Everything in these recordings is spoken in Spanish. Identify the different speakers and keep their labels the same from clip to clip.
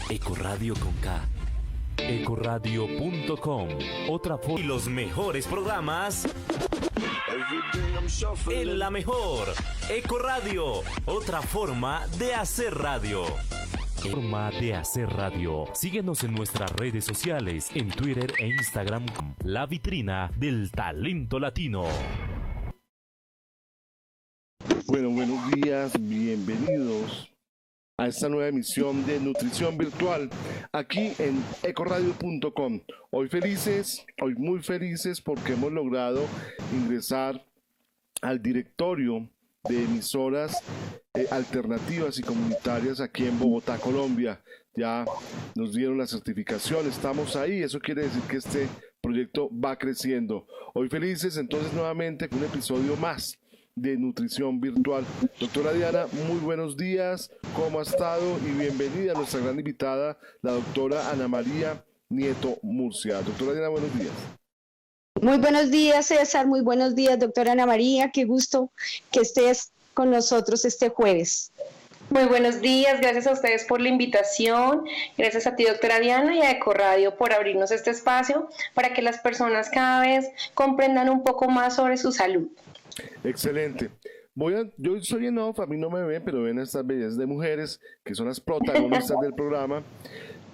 Speaker 1: Ecoradio con K. Ecoradio.com. Otra forma. Y los mejores programas en la mejor. Ecoradio. Otra forma de hacer radio. Forma de hacer radio. Síguenos en nuestras redes sociales, en Twitter e Instagram, La Vitrina del Talento Latino.
Speaker 2: Bueno, buenos días, bienvenidos a esta nueva emisión de Nutrición Virtual aquí en ecoradio.com. Hoy muy felices porque hemos logrado ingresar al directorio de emisoras alternativas y comunitarias aquí en Bogotá, Colombia. Ya nos dieron la certificación, estamos ahí, eso quiere decir que este proyecto va creciendo. Hoy felices entonces nuevamente con un episodio más de Nutrición Virtual. Doctora Diana, muy buenos días, ¿cómo ha estado? Y bienvenida a nuestra gran invitada, la doctora Ana María Nieto Murcia. Doctora Diana, buenos días.
Speaker 3: Muy buenos días, César, muy buenos días, doctora Ana María, qué gusto que estés con nosotros este jueves.
Speaker 4: Muy buenos días, gracias a ustedes por la invitación, gracias a ti, doctora Diana, y a Ecoradio por abrirnos este espacio para que las personas cada vez comprendan un poco más sobre su salud.
Speaker 2: Excelente. Yo soy en off, a mí no me ven, pero ven a estas bellezas de mujeres que son las protagonistas del programa.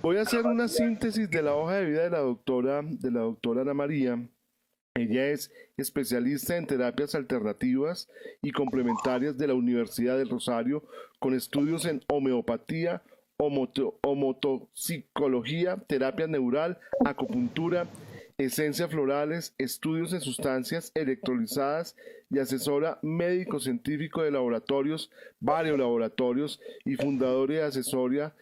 Speaker 2: Voy a hacer una síntesis de la hoja de vida de la doctora Ana María. Ella es especialista en terapias alternativas y complementarias de la Universidad del Rosario, con estudios en homeopatía, homotoxicología, terapia neural, acupuntura, esencias florales, estudios en sustancias electrolizadas y asesora médico-científico de varios laboratorios, y fundadora y asesora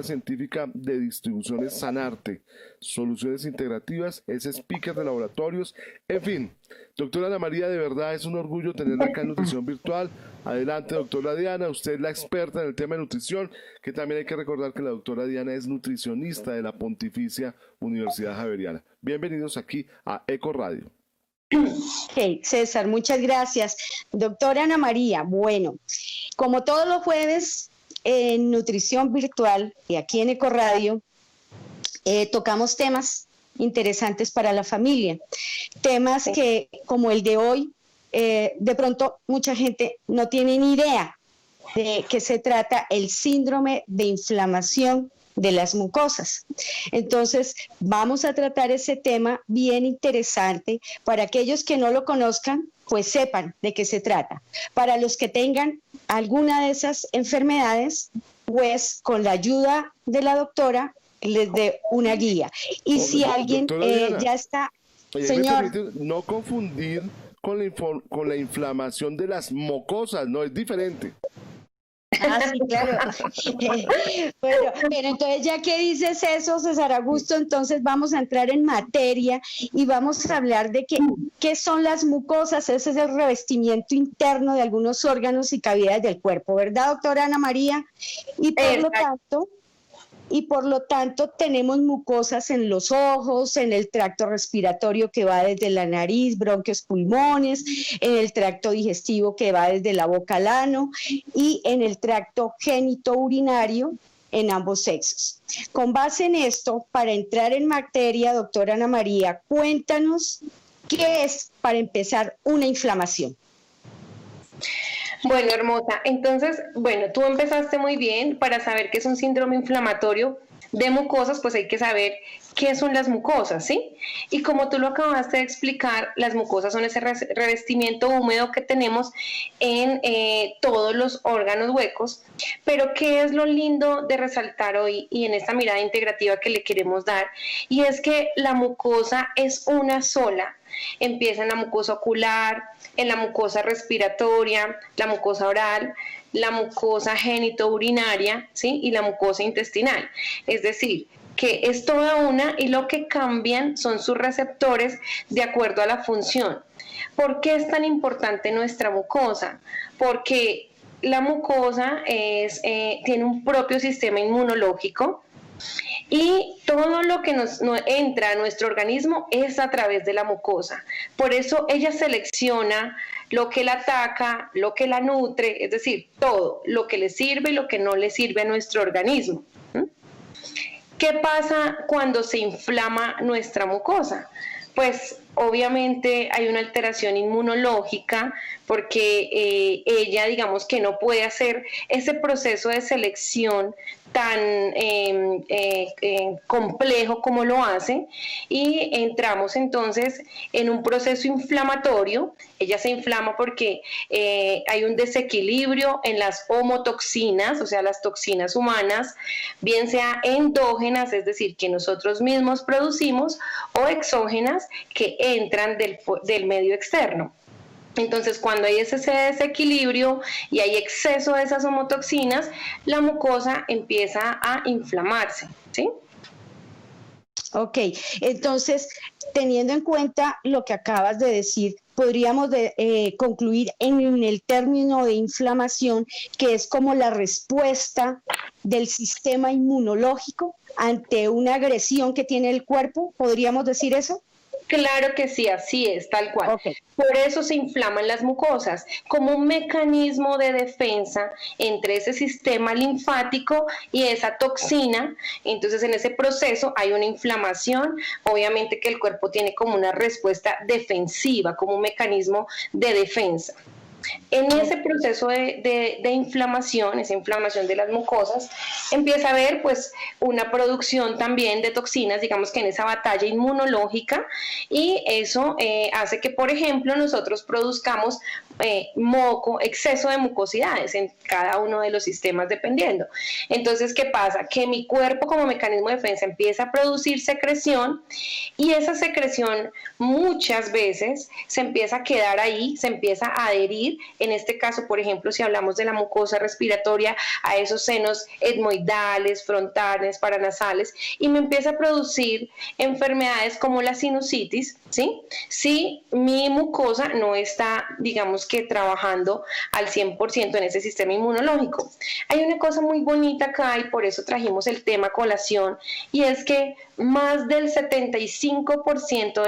Speaker 2: científica de distribuciones Sanarte, soluciones integrativas, es speaker de laboratorios, en fin. Doctora Ana María, de verdad es un orgullo tenerla acá en Nutrición Virtual. Adelante, doctora Diana, usted es la experta en el tema de nutrición, que también hay que recordar que la doctora Diana es nutricionista de la Pontificia Universidad Javeriana. Bienvenidos aquí a Ecoradio.
Speaker 3: Okay, César, muchas gracias. Doctora Ana María, bueno, como todos los jueves en Nutrición Virtual y aquí en Ecoradio, tocamos temas interesantes para la familia, temas que como el de hoy, de pronto mucha gente no tiene ni idea de qué se trata el síndrome de inflamación de las mucosas. Entonces, vamos a tratar ese tema bien interesante. Para aquellos que no lo conozcan, pues sepan de qué se trata. Para los que tengan alguna de esas enfermedades, pues con la ayuda de la doctora les dé una guía. Y si alguien ya está... Señor,
Speaker 2: no confundir con la inflamación de las mucosas, no, es diferente.
Speaker 3: Ah, sí, claro. Bueno, pero entonces ya que dices eso, César Augusto, entonces vamos a entrar en materia y vamos a hablar de qué son las mucosas. Ese es el revestimiento interno de algunos órganos y cavidades del cuerpo, ¿verdad, doctora Ana María? Y por lo tanto tenemos mucosas en los ojos, en el tracto respiratorio que va desde la nariz, bronquios, pulmones, en el tracto digestivo que va desde la boca al ano y en el tracto genitourinario en ambos sexos. Con base en esto, para entrar en materia, doctora Ana María, cuéntanos qué es, para empezar, una inflamación.
Speaker 4: Bueno, hermosa. Entonces, bueno, tú empezaste muy bien. Para saber qué es un síndrome inflamatorio de mucosas, pues hay que saber qué son las mucosas, ¿sí? Y como tú lo acabaste de explicar, las mucosas son ese revestimiento húmedo que tenemos en todos los órganos huecos. Pero ¿qué es lo lindo de resaltar hoy y en esta mirada integrativa que le queremos dar? Y es que la mucosa es una sola. Empieza en la mucosa ocular, en la mucosa respiratoria, la mucosa oral, la mucosa genitourinaria, ¿sí? Y la mucosa intestinal. Es decir, que es toda una y lo que cambian son sus receptores de acuerdo a la función. ¿Por qué es tan importante nuestra mucosa? Porque la mucosa tiene un propio sistema inmunológico, y todo lo que nos entra a nuestro organismo es a través de la mucosa. Por eso ella selecciona lo que la ataca, lo que la nutre, es decir, todo lo que le sirve y lo que no le sirve a nuestro organismo. ¿Qué pasa cuando se inflama nuestra mucosa? Pues obviamente hay una alteración inmunológica porque ella, digamos que no puede hacer ese proceso de selección tan complejo como lo hace, y entramos entonces en un proceso inflamatorio. Ella se inflama porque hay un desequilibrio en las homotoxinas, o sea, las toxinas humanas, bien sea endógenas, es decir, que nosotros mismos producimos, o exógenas, que entran del medio externo. Entonces, cuando hay ese desequilibrio y hay exceso de esas homotoxinas, la mucosa empieza a inflamarse, ¿sí?
Speaker 3: Ok, entonces, teniendo en cuenta lo que acabas de decir, podríamos concluir en el término de inflamación, que es como la respuesta del sistema inmunológico ante una agresión que tiene el cuerpo, ¿podríamos decir eso?
Speaker 4: Claro que sí, así es, tal cual.
Speaker 3: Okay.
Speaker 4: Por eso se inflaman las mucosas, como un mecanismo de defensa entre ese sistema linfático y esa toxina. Entonces, en ese proceso hay una inflamación, obviamente que el cuerpo tiene como una respuesta defensiva, como un mecanismo de defensa. En ese proceso de inflamación, esa inflamación de las mucosas, empieza a haber pues una producción también de toxinas, digamos que en esa batalla inmunológica, y eso hace que, por ejemplo, nosotros produzcamos moco, exceso de mucosidades en cada uno de los sistemas dependiendo. Entonces, ¿qué pasa? Que mi cuerpo como mecanismo de defensa empieza a producir secreción, y esa secreción muchas veces se empieza a quedar ahí, se empieza a adherir, en este caso, por ejemplo, si hablamos de la mucosa respiratoria, a esos senos etmoidales, frontales, paranasales, y me empieza a producir enfermedades como la sinusitis, ¿sí? Si mi mucosa no está, digamos que trabajando al 100% en ese sistema inmunológico. Hay una cosa muy bonita acá, y por eso trajimos el tema colación, y es que más del 75%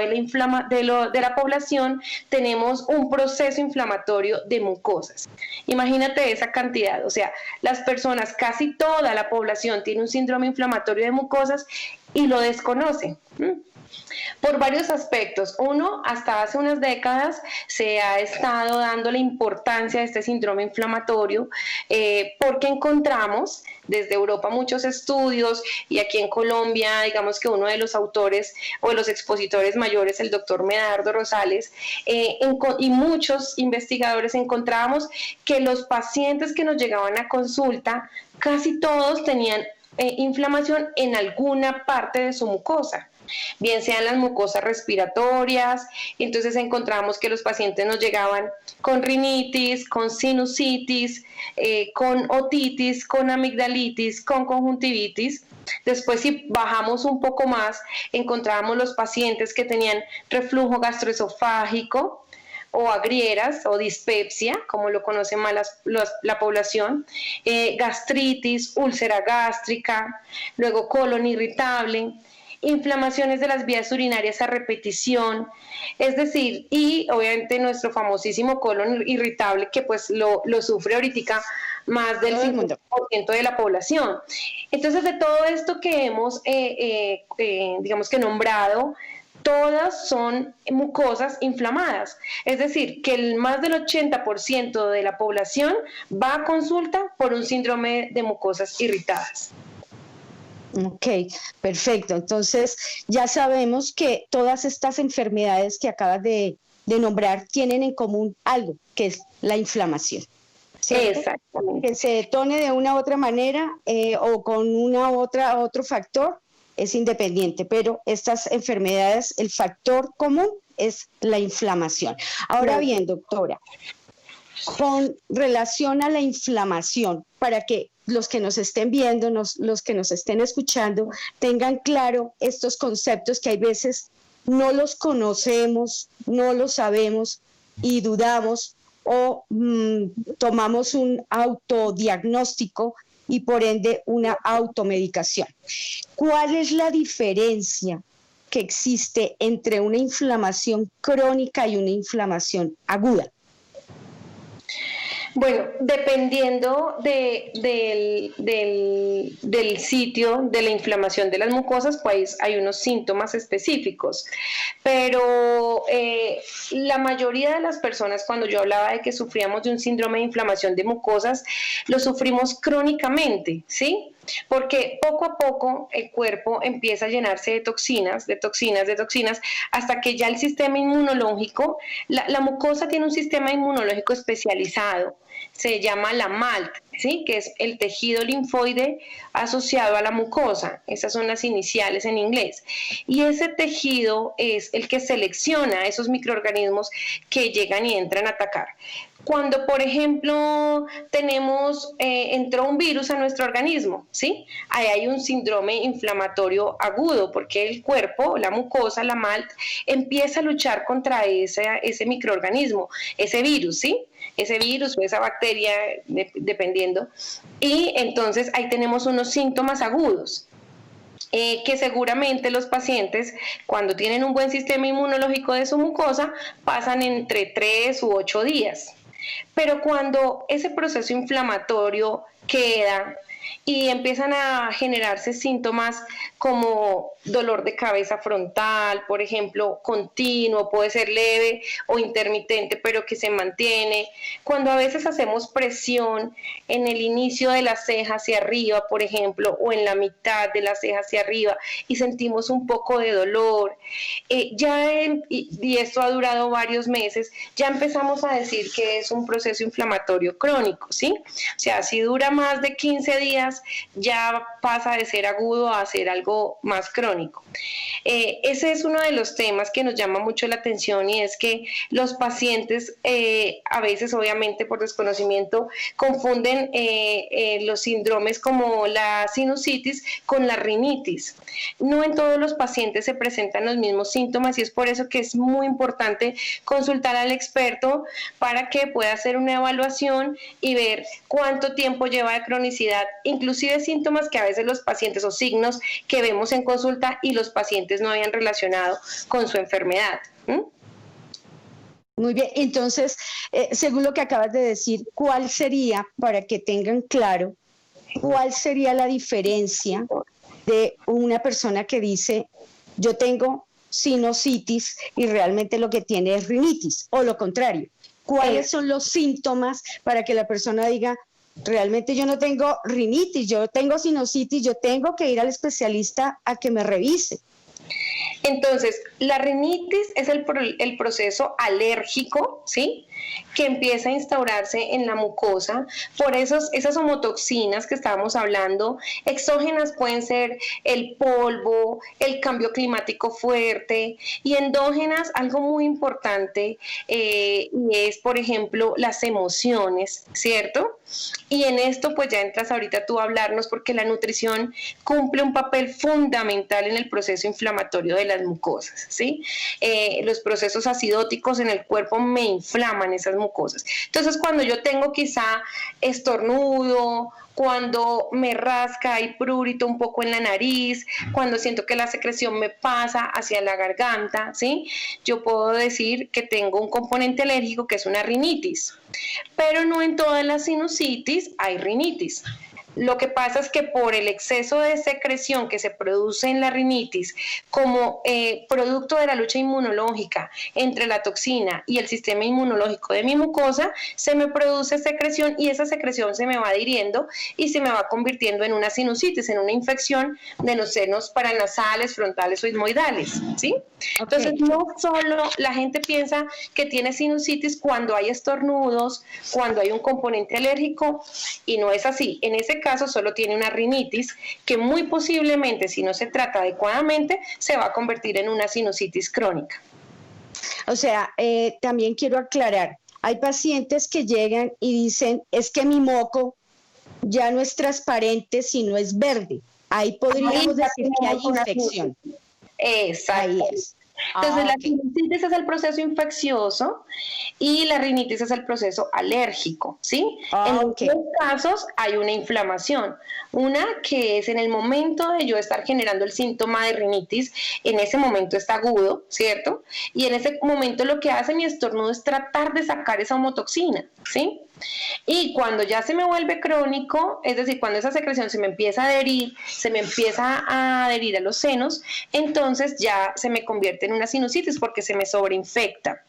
Speaker 4: de la población tenemos un proceso inflamatorio de mucosas. Imagínate esa cantidad, o sea, las personas, casi toda la población tiene un síndrome inflamatorio de mucosas y lo desconoce. Por varios aspectos. Uno, hasta hace unas décadas se ha estado dando la importancia de este síndrome inflamatorio porque encontramos desde Europa muchos estudios, y aquí en Colombia, digamos que uno de los autores o de los expositores mayores, el doctor Medardo Rosales, y muchos investigadores, encontrábamos que los pacientes que nos llegaban a consulta, casi todos tenían inflamación en alguna parte de su mucosa, bien sean las mucosas respiratorias. Entonces encontramos que los pacientes nos llegaban con rinitis, con sinusitis, con otitis, con amigdalitis, con conjuntivitis. Después, si bajamos un poco más, encontrábamos los pacientes que tenían reflujo gastroesofágico, o agrieras o dispepsia, como lo conoce más la población, gastritis, úlcera gástrica, luego colon irritable, inflamaciones de las vías urinarias a repetición, es decir, y obviamente nuestro famosísimo colon irritable, que pues lo sufre ahorita más del 50% de la población. Entonces, de todo esto que hemos, digamos que nombrado, todas son mucosas inflamadas. Es decir, que más del 80% de la población va a consulta por un síndrome de mucosas irritadas.
Speaker 3: Ok, perfecto. Entonces, ya sabemos que todas estas enfermedades que acabas de nombrar tienen en común algo, que es la inflamación. ¿Cierto?
Speaker 4: Exactamente.
Speaker 3: Que se detone de una u otra manera o con otro factor, es independiente, pero estas enfermedades, el factor común es la inflamación. Ahora bien, doctora, con relación a la inflamación, para que los que nos estén viendo, los que nos estén escuchando, tengan claro estos conceptos que hay veces no los conocemos, no los sabemos y dudamos o tomamos un autodiagnóstico y por ende una automedicación. ¿Cuál es la diferencia que existe entre una inflamación crónica y una inflamación aguda?
Speaker 4: Bueno, dependiendo del sitio de la inflamación de las mucosas, pues hay unos síntomas específicos, pero la mayoría de las personas, cuando yo hablaba de que sufríamos de un síndrome de inflamación de mucosas, lo sufrimos crónicamente, ¿sí? Porque poco a poco el cuerpo empieza a llenarse de toxinas, hasta que ya el sistema inmunológico, la mucosa tiene un sistema inmunológico especializado, se llama la MALT, ¿sí? Que es el tejido linfoide asociado a la mucosa. Esas son las iniciales en inglés. Y ese tejido es el que selecciona esos microorganismos que llegan y entran a atacar. Cuando, por ejemplo, entró un virus a nuestro organismo, ¿sí? Ahí hay un síndrome inflamatorio agudo, porque el cuerpo, la mucosa, la MALT, empieza a luchar contra ese microorganismo, ese virus, ¿sí? Ese virus o esa bacteria, dependiendo. Y entonces ahí tenemos unos síntomas agudos. Que seguramente los pacientes, cuando tienen un buen sistema inmunológico de su mucosa, pasan entre 3 u 8 días. Pero cuando ese proceso inflamatorio queda y empiezan a generarse síntomas como dolor de cabeza frontal, por ejemplo, continuo, puede ser leve o intermitente, pero que se mantiene. Cuando a veces hacemos presión en el inicio de la ceja hacia arriba, por ejemplo, o en la mitad de la ceja hacia arriba y sentimos un poco de dolor, y esto ha durado varios meses, ya empezamos a decir que es un proceso inflamatorio crónico, ¿sí? O sea, si dura más de 15 días, ya pasa de ser agudo a ser algo más crónico. Ese es uno de los temas que nos llama mucho la atención, y es que los pacientes a veces, obviamente por desconocimiento, confunden los síndromes como la sinusitis con la rinitis. No en todos los pacientes se presentan los mismos síntomas, y es por eso que es muy importante consultar al experto para que pueda hacer una evaluación y ver cuánto tiempo lleva de cronicidad, inclusive síntomas que a veces los pacientes o signos que vemos en consulta y los pacientes no habían relacionado con su enfermedad.
Speaker 3: Muy bien, entonces, según lo que acabas de decir, ¿cuál sería, para que tengan claro, cuál sería la diferencia de una persona que dice, yo tengo sinusitis y realmente lo que tiene es rinitis, o lo contrario? ¿Cuáles son los síntomas para que la persona diga, realmente yo no tengo rinitis, yo tengo sinusitis, yo tengo que ir al especialista a que me revise?
Speaker 4: Entonces, la rinitis es el proceso alérgico, ¿sí?, que empieza a instaurarse en la mucosa por esas homotoxinas que estábamos hablando. Exógenas pueden ser el polvo, el cambio climático fuerte, y endógenas, algo muy importante, y es, por ejemplo, las emociones, ¿cierto? Y en esto pues ya entras ahorita tú a hablarnos, porque la nutrición cumple un papel fundamental en el proceso inflamatorio de las mucosas, ¿sí? Los procesos acidóticos en el cuerpo me inflaman esas mucosas. Entonces, cuando yo tengo quizá estornudo, cuando me rasca, hay prurito un poco en la nariz, cuando siento que la secreción me pasa hacia la garganta, ¿sí?, yo puedo decir que tengo un componente alérgico que es una rinitis. Pero no en todas las sinusitis hay rinitis. Lo que pasa es que por el exceso de secreción que se produce en la rinitis como producto de la lucha inmunológica entre la toxina y el sistema inmunológico de mi mucosa, se me produce secreción, y esa secreción se me va adhiriendo y se me va convirtiendo en una sinusitis, en una infección de los senos paranasales, frontales o ismoidales, ¿sí? Okay. Entonces, no solo la gente piensa que tiene sinusitis cuando hay estornudos, cuando hay un componente alérgico, y no es así. En ese caso solo tiene una rinitis que muy posiblemente, si no se trata adecuadamente, se va a convertir en una sinusitis crónica.
Speaker 3: O sea, también quiero aclarar, hay pacientes que llegan y dicen, es que mi moco ya no es transparente, sino es verde. Ahí podríamos decir que hay infección.
Speaker 4: Exacto. Ahí es. Entonces, la sinusitis es el proceso infeccioso y la rinitis es el proceso alérgico, ¿sí? En los dos casos hay una inflamación. Una que es en el momento de yo estar generando el síntoma de rinitis, en ese momento está agudo, ¿cierto? Y en ese momento lo que hace mi estornudo es tratar de sacar esa homotoxina, ¿sí? Y cuando ya se me vuelve crónico, es decir, cuando esa secreción se me empieza a adherir, se me empieza a adherir a los senos, entonces ya se me convierte en una sinusitis porque se me sobreinfecta.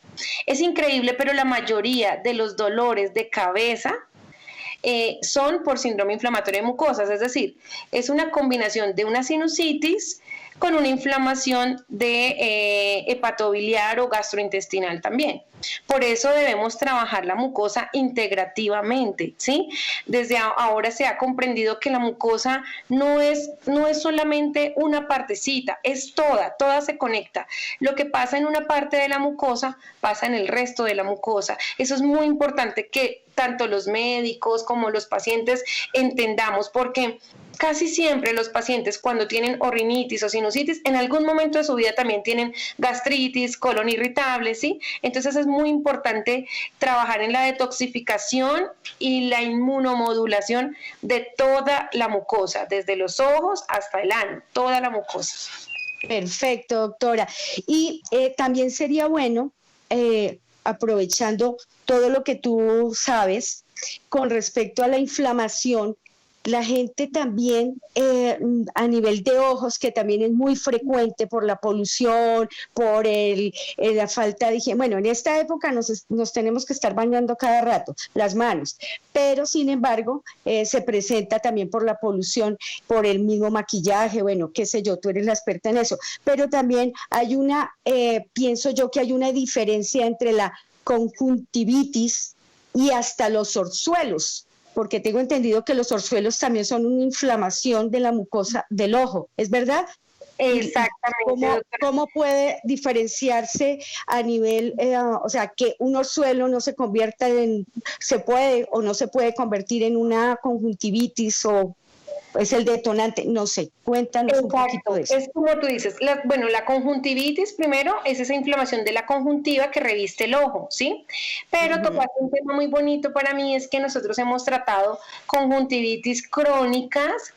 Speaker 4: Es increíble, pero la mayoría de los dolores de cabeza son por síndrome inflamatorio de mucosas, es decir, es una combinación de una sinusitis con una inflamación de hepatobiliar o gastrointestinal también. Por eso debemos trabajar la mucosa integrativamente, ¿sí? Desde ahora se ha comprendido que la mucosa no es solamente una partecita, es toda se conecta. Lo que pasa en una parte de la mucosa pasa en el resto de la mucosa. Eso es muy importante que tanto los médicos como los pacientes entendamos, porque casi siempre los pacientes cuando tienen orinitis o sinusitis, en algún momento de su vida también tienen gastritis, colon irritable, ¿sí? Entonces es muy importante trabajar en la detoxificación y la inmunomodulación de toda la mucosa, desde los ojos hasta el ano, toda la mucosa.
Speaker 3: Perfecto, doctora. Y también sería bueno, aprovechando todo lo que tú sabes con respecto a la inflamación, la gente también a nivel de ojos, que también es muy frecuente por la polución, por la falta de higiene. Bueno, en esta época nos tenemos que estar bañando cada rato las manos, pero sin embargo se presenta también por la polución, por el mismo maquillaje, bueno, qué sé yo, tú eres la experta en eso, pero también hay pienso yo que hay una diferencia entre la conjuntivitis y hasta los orzuelos, porque tengo entendido que los orzuelos también son una inflamación de la mucosa del ojo, ¿es verdad?
Speaker 4: Exactamente.
Speaker 3: ¿Cómo puede diferenciarse a nivel, o sea, que un orzuelo no se convierta se puede o no se puede convertir en una conjuntivitis o es el detonante? No sé, cuéntanos un poquito de eso.
Speaker 4: Es como tú dices, la conjuntivitis primero es esa inflamación de la conjuntiva que reviste el ojo, ¿sí? Pero tocaste un tema muy bonito para mí, es que nosotros hemos tratado conjuntivitis crónicas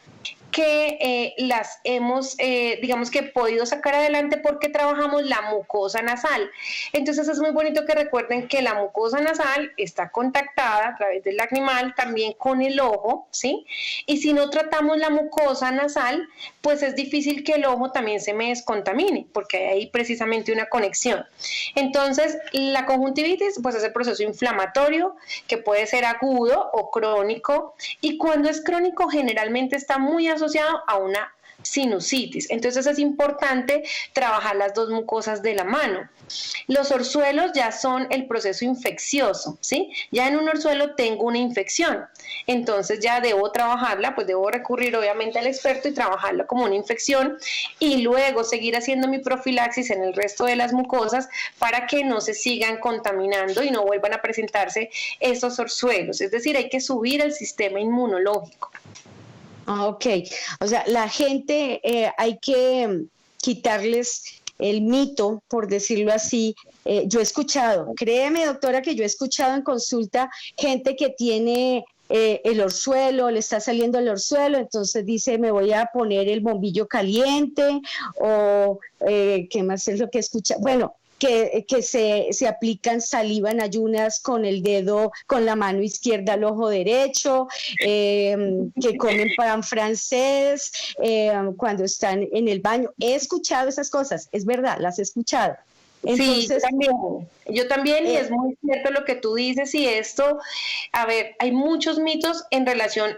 Speaker 4: que las hemos, digamos que podido sacar adelante porque trabajamos la mucosa nasal. Entonces es muy bonito que recuerden que la mucosa nasal está contactada a través del lagrimal también con el ojo, ¿sí? Y si no tratamos la mucosa nasal, pues es difícil que el ojo también se me descontamine, porque hay ahí precisamente una conexión. Entonces, la conjuntivitis, pues es el proceso inflamatorio que puede ser agudo o crónico, y cuando es crónico generalmente está muy asociado a una sinusitis. Entonces es importante trabajar las dos mucosas de la mano. Los orzuelos ya son el proceso infeccioso, ¿sí? Ya en un orzuelo tengo una infección, entonces ya debo trabajarla, pues debo recurrir obviamente al experto y trabajarla como una infección y luego seguir haciendo mi profilaxis en el resto de las mucosas para que no se sigan contaminando y no vuelvan a presentarse esos orzuelos. Es decir, hay que subir el sistema inmunológico.
Speaker 3: Ok, o sea, la gente hay que quitarles el mito, por decirlo así. Yo he escuchado, créeme doctora, que yo he escuchado en consulta gente que tiene el orzuelo, le está saliendo el orzuelo, entonces dice me voy a poner el bombillo caliente o ¿qué más es lo que escucha? Bueno, que se aplican saliva en ayunas con el dedo, con la mano izquierda al ojo derecho, que comen pan francés cuando están en el baño. He escuchado esas cosas, es verdad, las he escuchado. Entonces,
Speaker 4: sí, yo también, y es muy cierto lo que tú dices, y esto, a ver, hay muchos mitos en relación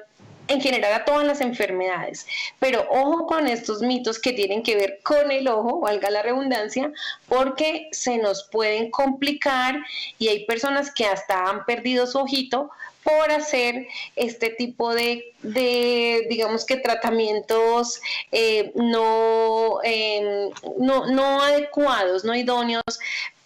Speaker 4: en general a todas las enfermedades, pero ojo con estos mitos que tienen que ver con el ojo, valga la redundancia, porque se nos pueden complicar y hay personas que hasta han perdido su ojito por hacer este tipo de digamos que tratamientos no adecuados, no idóneos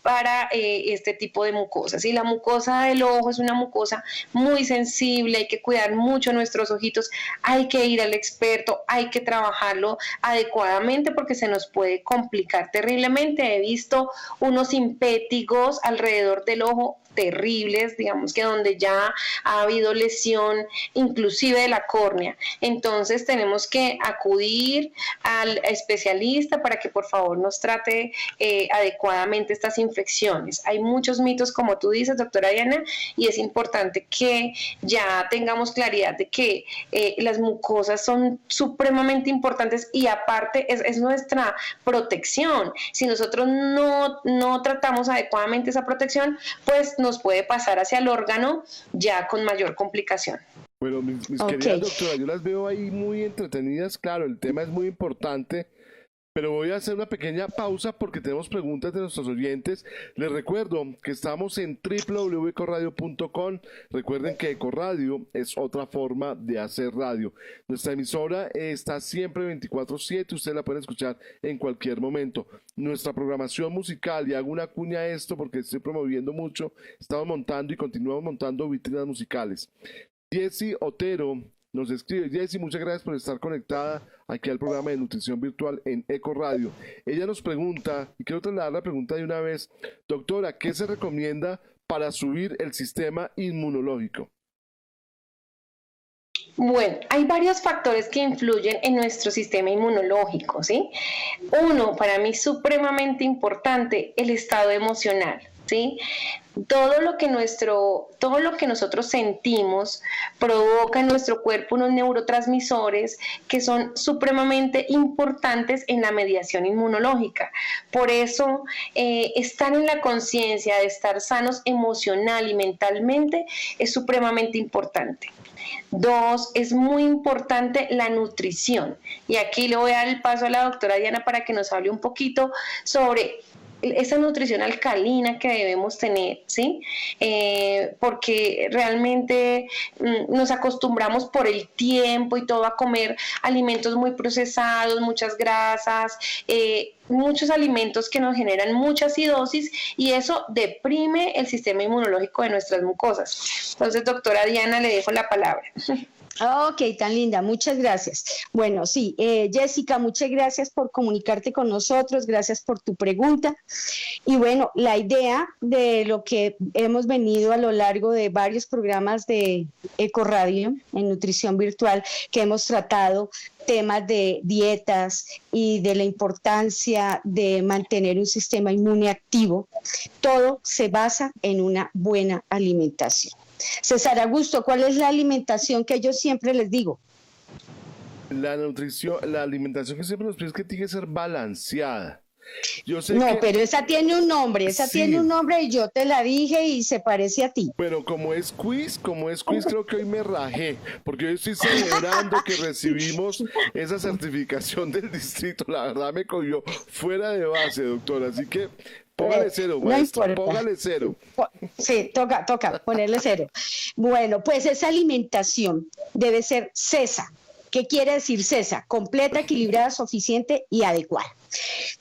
Speaker 4: para este tipo de mucosas. Y la mucosa del ojo es una mucosa muy sensible, hay que cuidar mucho nuestros ojitos, hay que ir al experto, hay que trabajarlo adecuadamente porque se nos puede complicar terriblemente. He visto unos impétigos alrededor del ojo terribles, digamos que donde ya ha habido lesión inclusive de la córnea. Entonces tenemos que acudir al especialista para que por favor nos trate adecuadamente estas infecciones. Hay muchos mitos, como tú dices, doctora Diana, y es importante que ya tengamos claridad de que las mucosas son supremamente importantes y aparte es nuestra protección. Si nosotros no tratamos adecuadamente esa protección, pues nos puede pasar hacia el órgano ya con mayor complicación.
Speaker 2: Bueno, mis queridas doctoras, yo las veo ahí muy entretenidas. Claro, el tema es muy importante, pero voy a hacer una pequeña pausa porque tenemos preguntas de nuestros oyentes. Les recuerdo que estamos en www.ecoradio.com. Recuerden que Ecoradio es otra forma de hacer radio. Nuestra emisora está siempre 24/7. Usted la puede escuchar en cualquier momento. Nuestra programación musical, y hago una cuña a esto porque estoy promoviendo mucho, estamos montando y continuamos montando vitrinas musicales. Jessie Otero nos escribe. Jessie, muchas gracias por estar conectada aquí al programa de Nutrición Virtual en Ecoradio. Ella nos pregunta, y quiero trasladar la pregunta de una vez: doctora, ¿qué se recomienda para subir el sistema inmunológico?
Speaker 4: Bueno, hay varios factores que influyen en nuestro sistema inmunológico, ¿sí? Uno, para mí supremamente importante, el estado emocional, ¿sí? Todo lo que nosotros sentimos provoca en nuestro cuerpo unos neurotransmisores que son supremamente importantes en la mediación inmunológica. Por eso, estar en la conciencia de estar sanos emocional y mentalmente es supremamente importante. 2, es muy importante la nutrición. Y aquí le voy a dar el paso a la doctora Diana para que nos hable un poquito sobre esa nutrición alcalina que debemos tener, ¿sí? Porque realmente nos acostumbramos por el tiempo y todo a comer alimentos muy procesados, muchas grasas, muchos alimentos que nos generan mucha acidosis, y eso deprime el sistema inmunológico de nuestras mucosas. Entonces, doctora Diana, le dejo la palabra.
Speaker 3: Ok, tan linda, muchas gracias. Bueno, sí, Jessica, muchas gracias por comunicarte con nosotros, gracias por tu pregunta. Y bueno, la idea de lo que hemos venido a lo largo de varios programas de Ecoradio en Nutrición Virtual, que hemos tratado temas de dietas y de la importancia de mantener un sistema inmune activo, todo se basa en una buena alimentación. César Augusto, ¿cuál es la alimentación que yo siempre les digo?
Speaker 2: La nutrición, la alimentación que siempre nos pide es que tiene que ser balanceada. Yo sé
Speaker 3: pero esa tiene un nombre, tiene un nombre y yo te la dije y se parece a ti.
Speaker 2: Pero como es quiz, creo que hoy me rajé, porque hoy estoy celebrando que recibimos esa certificación del distrito. La verdad me cogió fuera de base, doctora, así que póngale 0, maestro, no póngale 0.
Speaker 3: Sí, toca ponerle 0. Bueno, pues esa alimentación debe ser CESA. ¿Qué quiere decir CESA? Completa, equilibrada, suficiente y adecuada.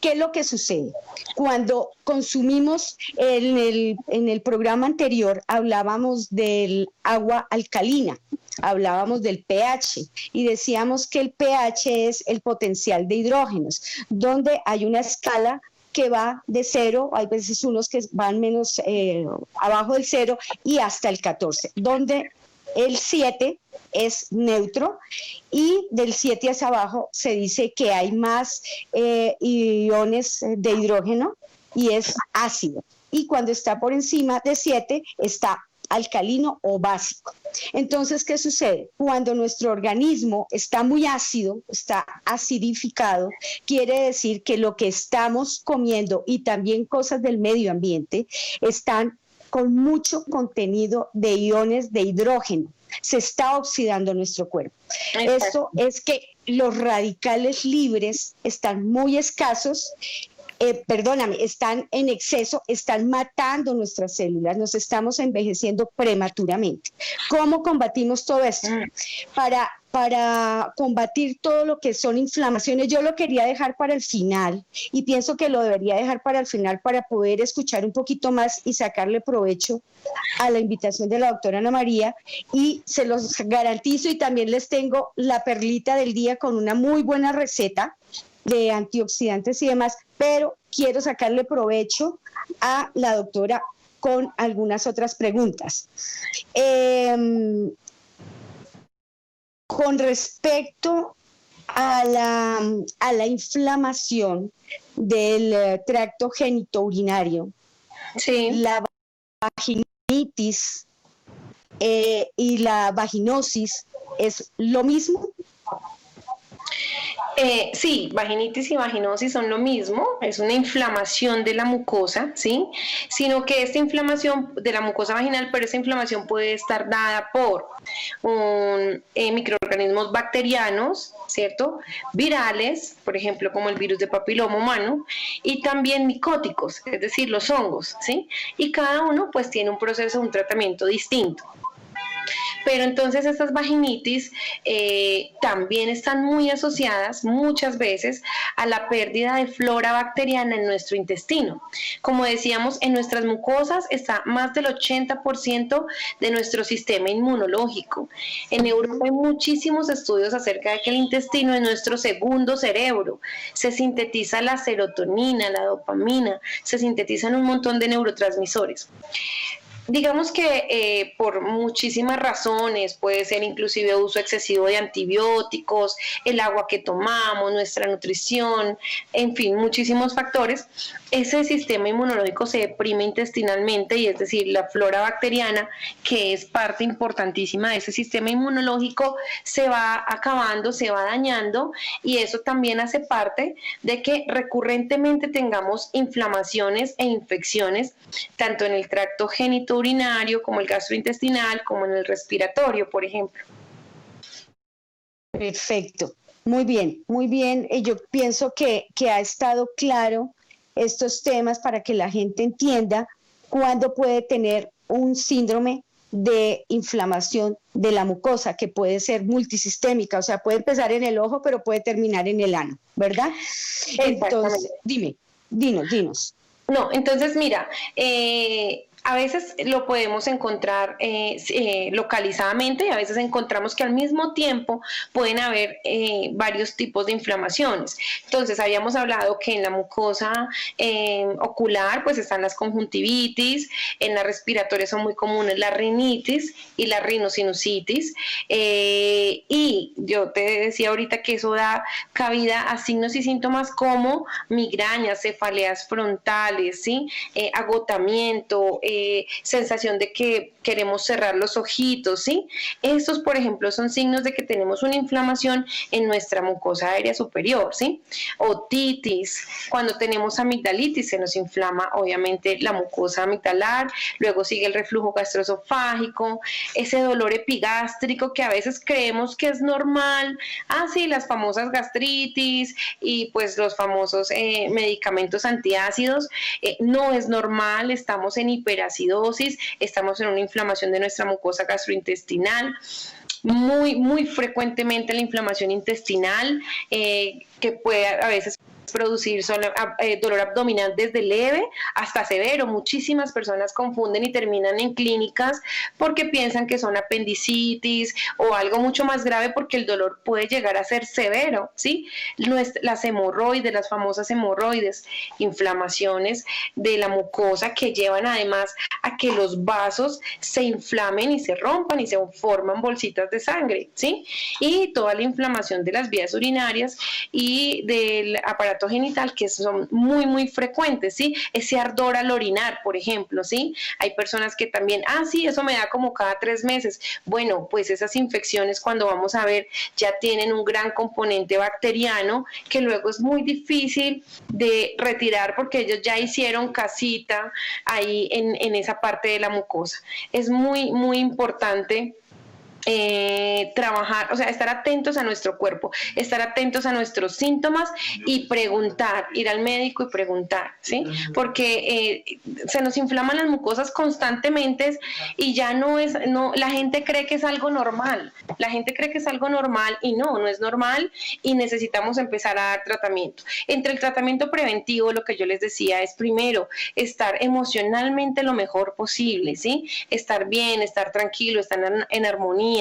Speaker 3: ¿Qué es lo que sucede? Cuando consumimos, en el programa anterior hablábamos del agua alcalina, hablábamos del pH y decíamos que el pH es el potencial de hidrógenos, donde hay una escala que va de 0, hay veces unos que van menos abajo del 0 y hasta el 14, donde el 7 es neutro y del 7 hacia abajo se dice que hay más iones de hidrógeno y es ácido. Y cuando está por encima de 7 está alcalino o básico. Entonces, ¿qué sucede? Cuando nuestro organismo está muy ácido, está acidificado, quiere decir que lo que estamos comiendo y también cosas del medio ambiente están con mucho contenido de iones de hidrógeno. Se está oxidando nuestro cuerpo. Esto es que los radicales libres están muy escasos, están en exceso, están matando nuestras células, nos estamos envejeciendo prematuramente. ¿Cómo combatimos todo esto? Para combatir todo lo que son inflamaciones, yo lo quería dejar para el final y pienso que lo debería dejar para el final para poder escuchar un poquito más y sacarle provecho a la invitación de la doctora Ana María, y se los garantizo, y también les tengo la perlita del día con una muy buena receta de antioxidantes y demás, pero quiero sacarle provecho a la doctora con algunas otras preguntas. Con respecto a la inflamación del tracto genitourinario,
Speaker 4: Sí.
Speaker 3: la vaginitis y la vaginosis, ¿es lo mismo?
Speaker 4: Sí, vaginitis y vaginosis son lo mismo, es una inflamación de la mucosa, ¿sí? Sino que esta inflamación de la mucosa vaginal, pero esta inflamación puede estar dada por microorganismos bacterianos, ¿cierto? Virales, por ejemplo, como el virus de papiloma humano, y también micóticos, es decir, los hongos, ¿sí? Y cada uno pues tiene un proceso, un tratamiento distinto. Pero entonces estas vaginitis también están muy asociadas muchas veces a la pérdida de flora bacteriana en nuestro intestino. Como decíamos, en nuestras mucosas está más del 80% de nuestro sistema inmunológico. En Europa hay muchísimos estudios acerca de que el intestino es nuestro segundo cerebro. Se sintetiza la serotonina, la dopamina, se sintetizan un montón de neurotransmisores. Digamos que por muchísimas razones, puede ser inclusive uso excesivo de antibióticos, el agua que tomamos, nuestra nutrición, en fin, muchísimos factores, ese sistema inmunológico se deprime intestinalmente, y es decir, la flora bacteriana, que es parte importantísima de ese sistema inmunológico, se va acabando, se va dañando, y eso también hace parte de que recurrentemente tengamos inflamaciones e infecciones, tanto en el tracto genitourinario como el gastrointestinal, como en el respiratorio, por ejemplo.
Speaker 3: Perfecto, muy bien, muy bien. Yo pienso que ha estado claro estos temas para que la gente entienda cuándo puede tener un síndrome de inflamación de la mucosa, que puede ser multisistémica, o sea, puede empezar en el ojo, pero puede terminar en el ano, ¿verdad? Entonces, dinos.
Speaker 4: No, entonces mira, a veces lo podemos encontrar localizadamente, y a veces encontramos que al mismo tiempo pueden haber varios tipos de inflamaciones. Entonces habíamos hablado que en la mucosa ocular pues están las conjuntivitis, en la respiratoria son muy comunes la rinitis y la rinosinusitis, y yo te decía ahorita que eso da cabida a signos y síntomas como migrañas, cefaleas frontales, ¿sí? Agotamiento, sensación de que queremos cerrar los ojitos, ¿sí? Estos, por ejemplo, son signos de que tenemos una inflamación en nuestra mucosa aérea superior, ¿sí? Otitis, cuando tenemos amigdalitis se nos inflama obviamente la mucosa amigdalar, luego sigue el reflujo gastroesofágico, ese dolor epigástrico que a veces creemos que es normal, sí, las famosas gastritis y pues los famosos medicamentos antiácidos, no es normal, estamos en hiperacidosis, estamos en una inflamación de nuestra mucosa gastrointestinal. Muy frecuentemente la inflamación intestinal, que puede a veces producir dolor abdominal desde leve hasta severo. Muchísimas personas confunden y terminan en clínicas porque piensan que son apendicitis o algo mucho más grave, porque el dolor puede llegar a ser severo, ¿sí? Las hemorroides, las famosas hemorroides, inflamaciones de la mucosa que llevan además a que los vasos se inflamen y se rompan y se forman bolsitas de sangre, ¿sí? Y toda la inflamación de las vías urinarias y del aparato genital, que son muy frecuentes, ¿sí? Ese ardor al orinar, por ejemplo, ¿sí? Hay personas que también, sí, eso me da como cada 3 meses. Bueno, pues esas infecciones, cuando vamos a ver, ya tienen un gran componente bacteriano que luego es muy difícil de retirar porque ellos ya hicieron casita ahí en esa parte de la mucosa. Es muy importante trabajar, o sea, estar atentos a nuestro cuerpo, estar atentos a nuestros síntomas y preguntar, ir al médico y preguntar, ¿sí? Porque se nos inflaman las mucosas constantemente y ya no, la gente cree que es algo normal, y no es normal, y necesitamos empezar a dar tratamiento. Entre el tratamiento preventivo, lo que yo les decía es primero estar emocionalmente lo mejor posible, ¿sí? Estar bien, estar tranquilo, estar en armonía,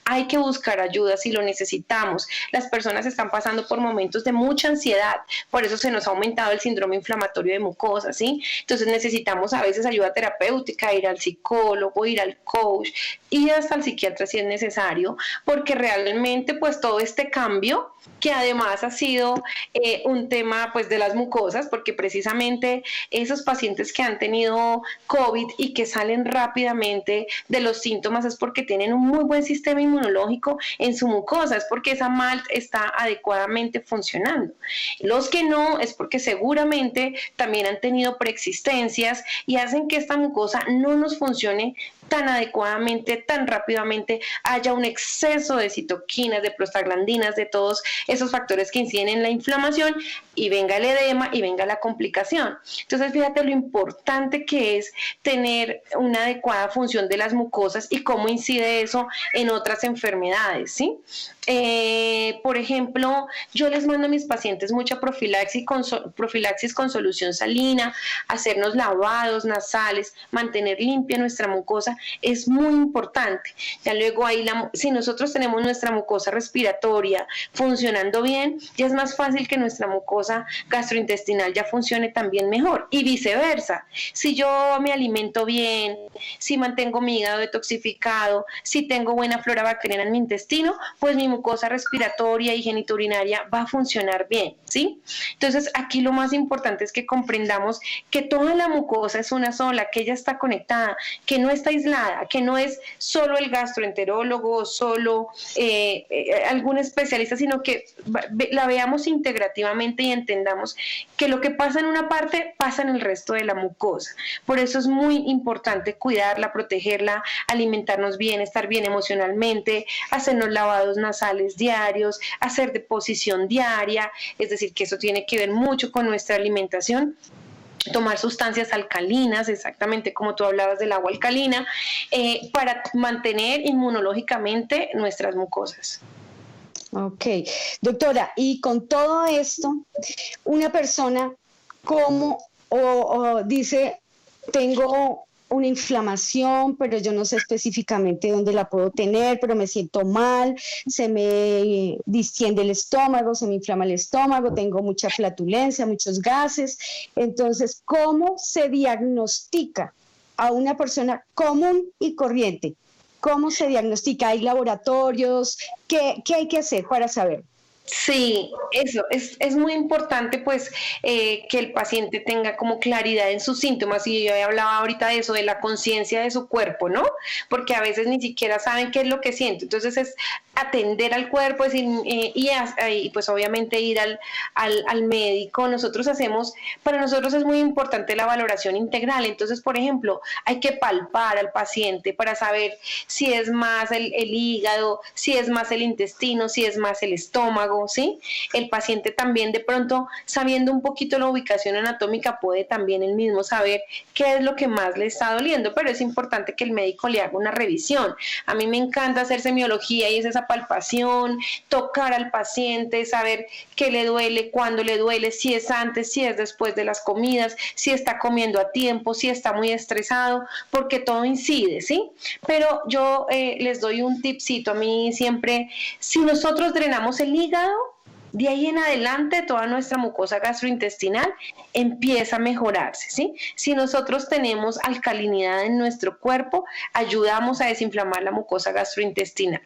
Speaker 4: hay que buscar ayuda si lo necesitamos. Las personas están pasando por momentos de mucha ansiedad, por eso se nos ha aumentado el síndrome inflamatorio de mucosa, ¿sí? Entonces necesitamos a veces ayuda terapéutica, ir al psicólogo, ir al coach, ir hasta el psiquiatra si es necesario, porque realmente pues todo este cambio, que además ha sido un tema pues de las mucosas, porque precisamente esos pacientes que han tenido COVID y que salen rápidamente de los síntomas es porque tienen un muy buen sistema inmunológico en su mucosa, es porque esa MALT está adecuadamente funcionando. Los que no es porque seguramente también han tenido preexistencias y hacen que esta mucosa no nos funcione tan adecuadamente, tan rápidamente, haya un exceso de citoquinas, de prostaglandinas, de todos esos factores que inciden en la inflamación y venga el edema y venga la complicación. Entonces, fíjate lo importante que es tener una adecuada función de las mucosas y cómo incide eso en otras enfermedades, ¿sí? Por ejemplo, yo les mando a mis pacientes mucha profilaxis con solución salina, hacernos lavados nasales, mantener limpia nuestra mucosa, es muy importante. Ya luego ahí, si nosotros tenemos nuestra mucosa respiratoria funcionando bien, ya es más fácil que nuestra mucosa gastrointestinal ya funcione también mejor y viceversa. Si yo me alimento bien, si mantengo mi hígado detoxificado, si tengo buena flora bacteriana en mi intestino, pues mi mucosa respiratoria y genitourinaria va a funcionar bien, ¿sí? Entonces, aquí lo más importante es que comprendamos que toda la mucosa es una sola, que ella está conectada, que no está aislada, que no es solo el gastroenterólogo, solo algún especialista, sino que la veamos integrativamente y entendamos que lo que pasa en una parte pasa en el resto de la mucosa. Por eso es muy importante cuidarla, protegerla, alimentarnos bien, estar bien emocionalmente, hacernos lavados nasales diarios, hacer deposición diaria, es decir, que eso tiene que ver mucho con nuestra alimentación. Tomar sustancias alcalinas, exactamente como tú hablabas del agua alcalina, para mantener inmunológicamente nuestras mucosas.
Speaker 3: Ok, doctora, y con todo esto, una persona como dice, tengo una inflamación, pero yo no sé específicamente dónde la puedo tener, pero me siento mal, se me distiende el estómago, se me inflama el estómago, tengo mucha flatulencia, muchos gases. Entonces, ¿cómo se diagnostica a una persona común y corriente? ¿Cómo se diagnostica? ¿Hay laboratorios? ¿Qué hay que hacer para saber?
Speaker 4: Sí, eso es muy importante, pues, que el paciente tenga como claridad en sus síntomas, y yo hablaba ahorita de eso, de la conciencia de su cuerpo, ¿no? Porque a veces ni siquiera saben qué es lo que siente. Entonces es atender al cuerpo y pues obviamente ir al médico. Para nosotros es muy importante la valoración integral. Entonces, por ejemplo, hay que palpar al paciente para saber si es más el hígado, si es más el intestino, si es más el estómago, ¿sí? El paciente también, de pronto, sabiendo un poquito la ubicación anatómica, puede también él mismo saber qué es lo que más le está doliendo, pero es importante que el médico le haga una revisión. A mí me encanta hacer semiología y es esa palpación, tocar al paciente, saber qué le duele, cuándo le duele, si es antes, si es después de las comidas, si está comiendo a tiempo, si está muy estresado, porque todo incide, ¿sí? Pero yo les doy un tipcito. A mí siempre, si nosotros drenamos el hígado, de ahí en adelante toda nuestra mucosa gastrointestinal empieza a mejorarse, ¿sí? Si nosotros tenemos alcalinidad en nuestro cuerpo, ayudamos a desinflamar la mucosa gastrointestinal.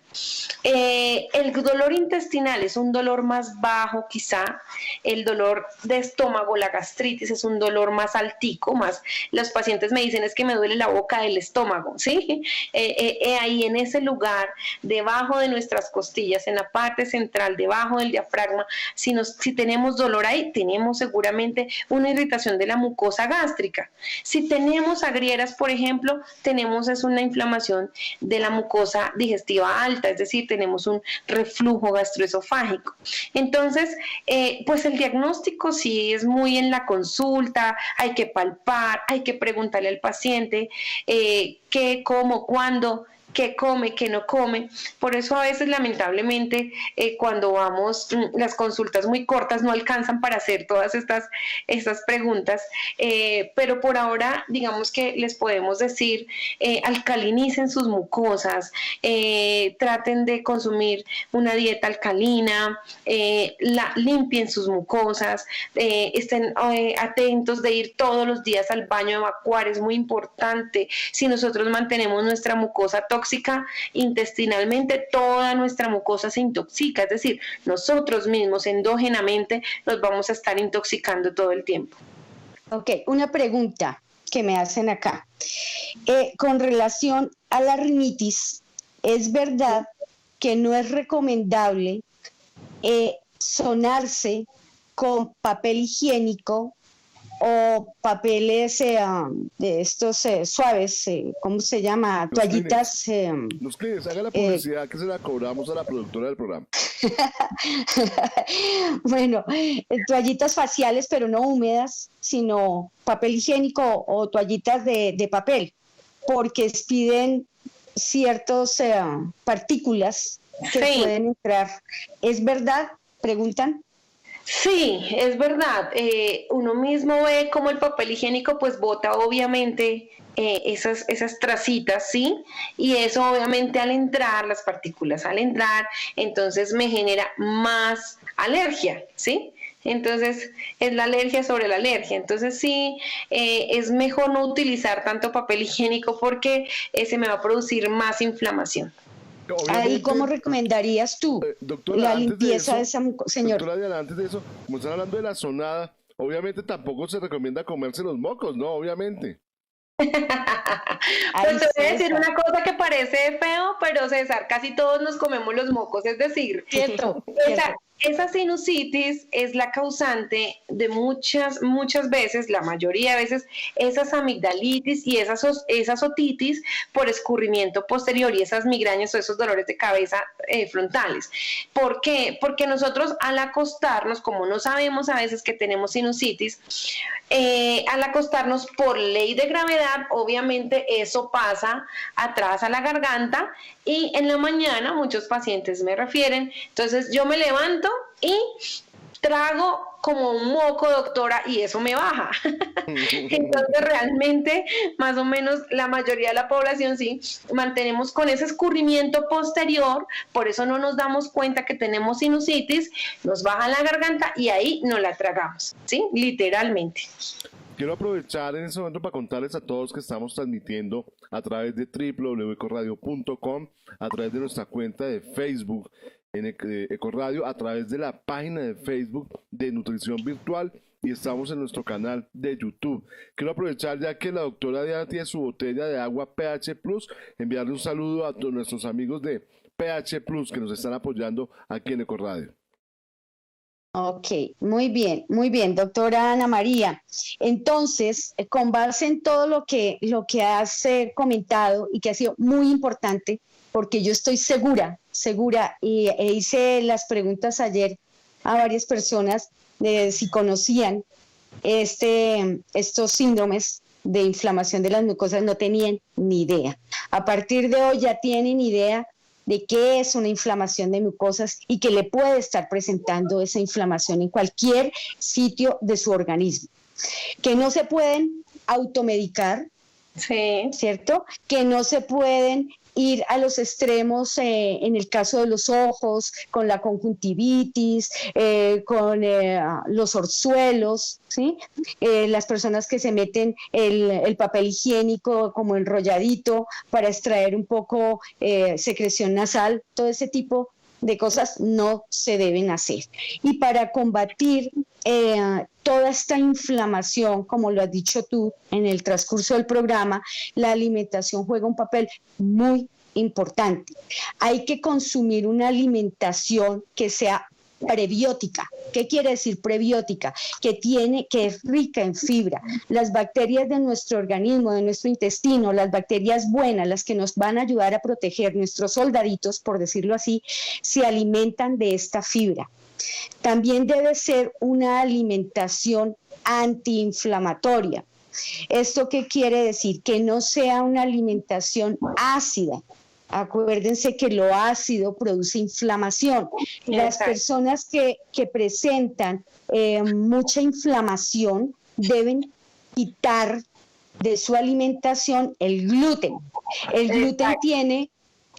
Speaker 4: El dolor intestinal es un dolor más bajo quizá, el dolor de estómago, la gastritis es un dolor más altico, más los pacientes me dicen es que me duele la boca del estómago, ¿sí? Ahí en ese lugar, debajo de nuestras costillas, en la parte central, debajo del diafragma, si tenemos dolor ahí, tenemos seguramente una irritación de la mucosa gástrica. Si tenemos agrieras, por ejemplo, tenemos una inflamación de la mucosa digestiva alta, es decir, tenemos un reflujo gastroesofágico. Entonces, pues el diagnóstico sí es muy en la consulta, hay que palpar, hay que preguntarle al paciente qué, cómo, cuándo, qué come, qué no come. Por eso a veces lamentablemente cuando vamos, las consultas muy cortas no alcanzan para hacer todas estas preguntas, pero por ahora digamos que les podemos decir, alcalinicen sus mucosas, traten de consumir una dieta alcalina, limpien sus mucosas, estén atentos de ir todos los días al baño a evacuar, es muy importante. Si nosotros mantenemos nuestra mucosa tóxica intestinalmente, toda nuestra mucosa se intoxica, es decir, nosotros mismos endógenamente nos vamos a estar intoxicando todo el tiempo.
Speaker 3: Ok, una pregunta que me hacen acá. Con relación a la rinitis, ¿es verdad que no es recomendable sonarse con papel higiénico o papeles de estos suaves, ¿cómo se llama?
Speaker 2: Los
Speaker 3: toallitas.
Speaker 2: Los Kleenex, haga la publicidad que se la cobramos a la productora del programa.
Speaker 3: Bueno, toallitas faciales, pero no húmedas, sino papel higiénico o toallitas de papel, porque piden ciertas partículas que pueden entrar. ¿Es verdad? Preguntan.
Speaker 4: Sí, es verdad. Uno mismo ve cómo el papel higiénico pues bota obviamente esas tracitas, ¿sí? Y eso obviamente al entrar, las partículas al entrar, entonces me genera más alergia, ¿sí? Entonces es la alergia sobre la alergia. Entonces sí, es mejor no utilizar tanto papel higiénico porque se me va a producir más inflamación.
Speaker 3: Ahí, ¿cómo recomendarías tú
Speaker 2: doctora,
Speaker 3: la limpieza de esa señora?
Speaker 2: Doctora Diana, antes de eso, como están hablando de la sonada, obviamente tampoco se recomienda comerse los mocos, ¿no? Obviamente.
Speaker 4: Pues te voy a decir una cosa que parece feo, pero César, casi todos nos comemos los mocos, es decir,
Speaker 3: cierto.
Speaker 4: Esa sinusitis es la causante de muchas veces, la mayoría de veces, esas amigdalitis y esas otitis por escurrimiento posterior y esas migrañas o esos dolores de cabeza frontales. ¿Por qué? Porque nosotros al acostarnos, como no sabemos a veces que tenemos sinusitis, al acostarnos por ley de gravedad, obviamente eso pasa atrás a la garganta y en la mañana muchos pacientes me refieren, entonces yo me levanto y trago como un moco, doctora, y eso me baja. Entonces realmente más o menos la mayoría de la población sí mantenemos con ese escurrimiento posterior, por eso no nos damos cuenta que tenemos sinusitis, nos baja la garganta y ahí no la tragamos, ¿sí? Literalmente.
Speaker 2: Quiero aprovechar en este momento para contarles a todos que estamos transmitiendo a través de www.ecoradio.com, a través de nuestra cuenta de Facebook en Ecoradio, a través de la página de Facebook de Nutrición Virtual y estamos en nuestro canal de YouTube. Quiero aprovechar ya que la doctora Diana tiene su botella de agua pH Plus, enviarle un saludo a todos nuestros amigos de pH Plus que nos están apoyando aquí en Ecoradio.
Speaker 3: Ok, muy bien, doctora Ana María. Entonces, con base en todo lo que has comentado y que ha sido muy importante, porque yo estoy segura, y hice las preguntas ayer a varias personas de si conocían estos síndromes de inflamación de las mucosas, no tenían ni idea. A partir de hoy ya tienen idea de qué es una inflamación de mucosas y que le puede estar presentando esa inflamación en cualquier sitio de su organismo. Que no se pueden automedicar,
Speaker 4: sí,
Speaker 3: ¿cierto? Que no se pueden ir a los extremos en el caso de los ojos, con la conjuntivitis, con los orzuelos, ¿sí? Las personas que se meten el papel higiénico como enrolladito para extraer un poco secreción nasal, todo ese tipo de cosas no se deben hacer. Y para combatir toda esta inflamación, como lo has dicho tú en el transcurso del programa, la alimentación juega un papel muy importante. Hay que consumir una alimentación que sea prebiótica. ¿Qué quiere decir prebiótica? Que es rica en fibra. Las bacterias de nuestro organismo, de nuestro intestino, las bacterias buenas, las que nos van a ayudar a proteger nuestros soldaditos, por decirlo así, se alimentan de esta fibra. También debe ser una alimentación antiinflamatoria. ¿Esto qué quiere decir? Que no sea una alimentación ácida, Acuérdense que lo ácido produce inflamación. Las personas que presentan mucha inflamación deben quitar de su alimentación el gluten. El gluten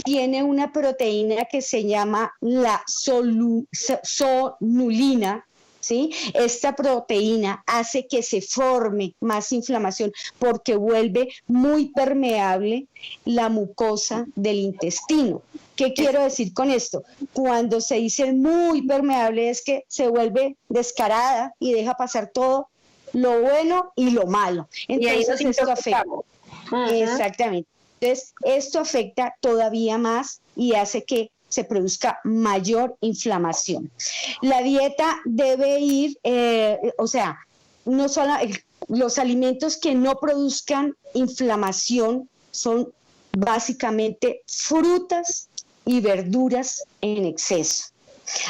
Speaker 3: tiene una proteína que se llama la sonulina, ¿sí? Esta proteína hace que se forme más inflamación porque vuelve muy permeable la mucosa del intestino. ¿Qué quiero decir con esto? Cuando se dice muy permeable es que se vuelve descarada y deja pasar todo lo bueno y lo malo. Entonces esto afecta. Exactamente. Entonces esto afecta todavía más y hace que se produzca mayor inflamación. La dieta debe ir, no solo los alimentos que no produzcan inflamación son básicamente frutas y verduras en exceso.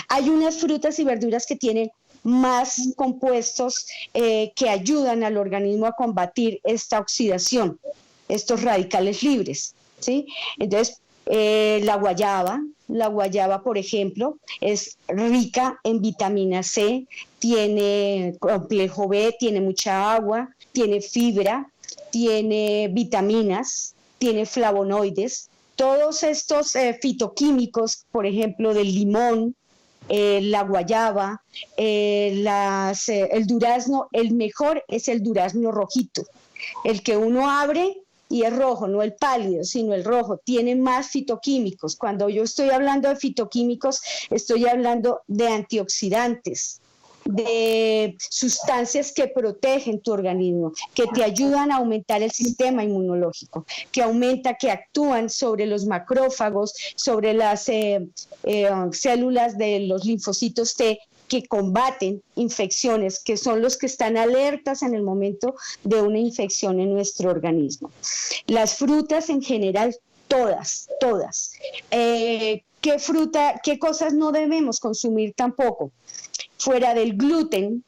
Speaker 3: Hay unas frutas y verduras que tienen más compuestos que ayudan al organismo a combatir esta oxidación, estos radicales libres, ¿sí? Entonces, la guayaba, por ejemplo, es rica en vitamina C, tiene complejo B, tiene mucha agua, tiene fibra, tiene vitaminas, tiene flavonoides. Todos estos fitoquímicos, por ejemplo, del limón, la guayaba, el durazno, el mejor es el durazno rojito, el que uno abre y es rojo, no el pálido, sino el rojo, tiene más fitoquímicos. Cuando yo estoy hablando de fitoquímicos, estoy hablando de antioxidantes, de sustancias que protegen tu organismo, que te ayudan a aumentar el sistema inmunológico, que actúan sobre los macrófagos, sobre las células de los linfocitos T, que combaten infecciones, que son los que están alertas en el momento de una infección en nuestro organismo. Las frutas en general, todas. ¿Qué cosas no debemos consumir tampoco? Fuera del gluten,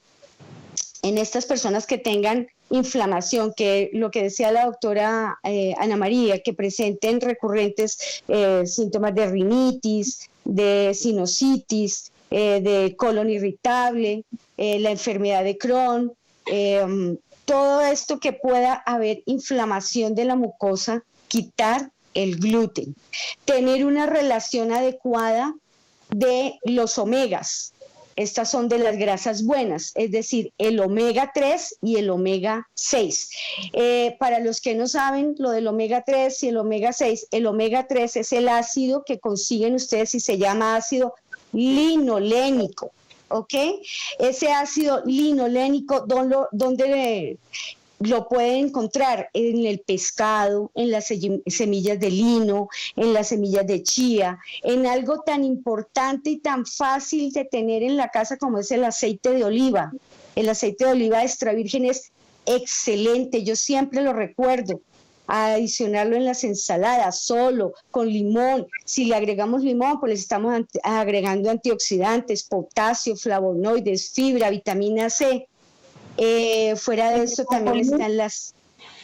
Speaker 3: en estas personas que tengan inflamación, que lo que decía la doctora Ana María, que presenten recurrentes síntomas de rinitis, de sinusitis, de colon irritable, la enfermedad de Crohn, todo esto que pueda haber inflamación de la mucosa, quitar el gluten. Tener una relación adecuada de los omegas. Estas son de las grasas buenas, es decir, el omega 3 y el omega 6. Para los que no saben lo del omega 3 y el omega 6, el omega 3 es el ácido que consiguen ustedes y se llama ácido linolénico, ¿ok? Ese ácido linolénico, ¿dónde lo pueden encontrar? En el pescado, en las semillas de lino, en las semillas de chía, en algo tan importante y tan fácil de tener en la casa como es el aceite de oliva. El aceite de oliva extra virgen es excelente, yo siempre lo recuerdo. Adicionarlo en las ensaladas, solo, con limón. Si le agregamos limón, pues le estamos agregando antioxidantes, potasio, flavonoides, fibra, vitamina C. Fuera de eso también están las...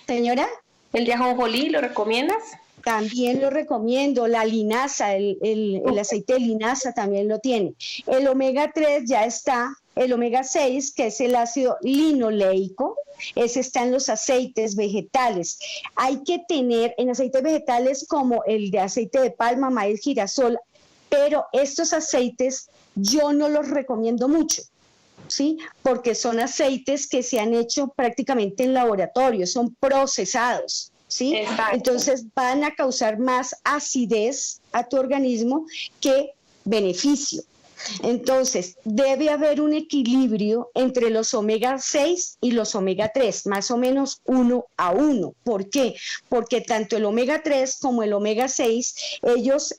Speaker 3: ¿Señora?
Speaker 4: ¿El de ajonjolí lo recomiendas?
Speaker 3: También lo recomiendo, la linaza, el aceite de linaza también lo tiene. El omega 3 ya está, el omega 6, que es el ácido linoleico, ese está en los aceites vegetales. Hay que tener en aceites vegetales como el de aceite de palma, maíz, girasol, pero estos aceites yo no los recomiendo mucho, ¿sí? Porque son aceites que se han hecho prácticamente en laboratorio, son procesados, ¿sí? Exacto. Entonces van a causar más acidez a tu organismo que beneficio. Entonces, debe haber un equilibrio entre los omega 6 y los omega 3, más o menos 1:1. ¿Por qué? Porque tanto el omega 3 como el omega 6, ellos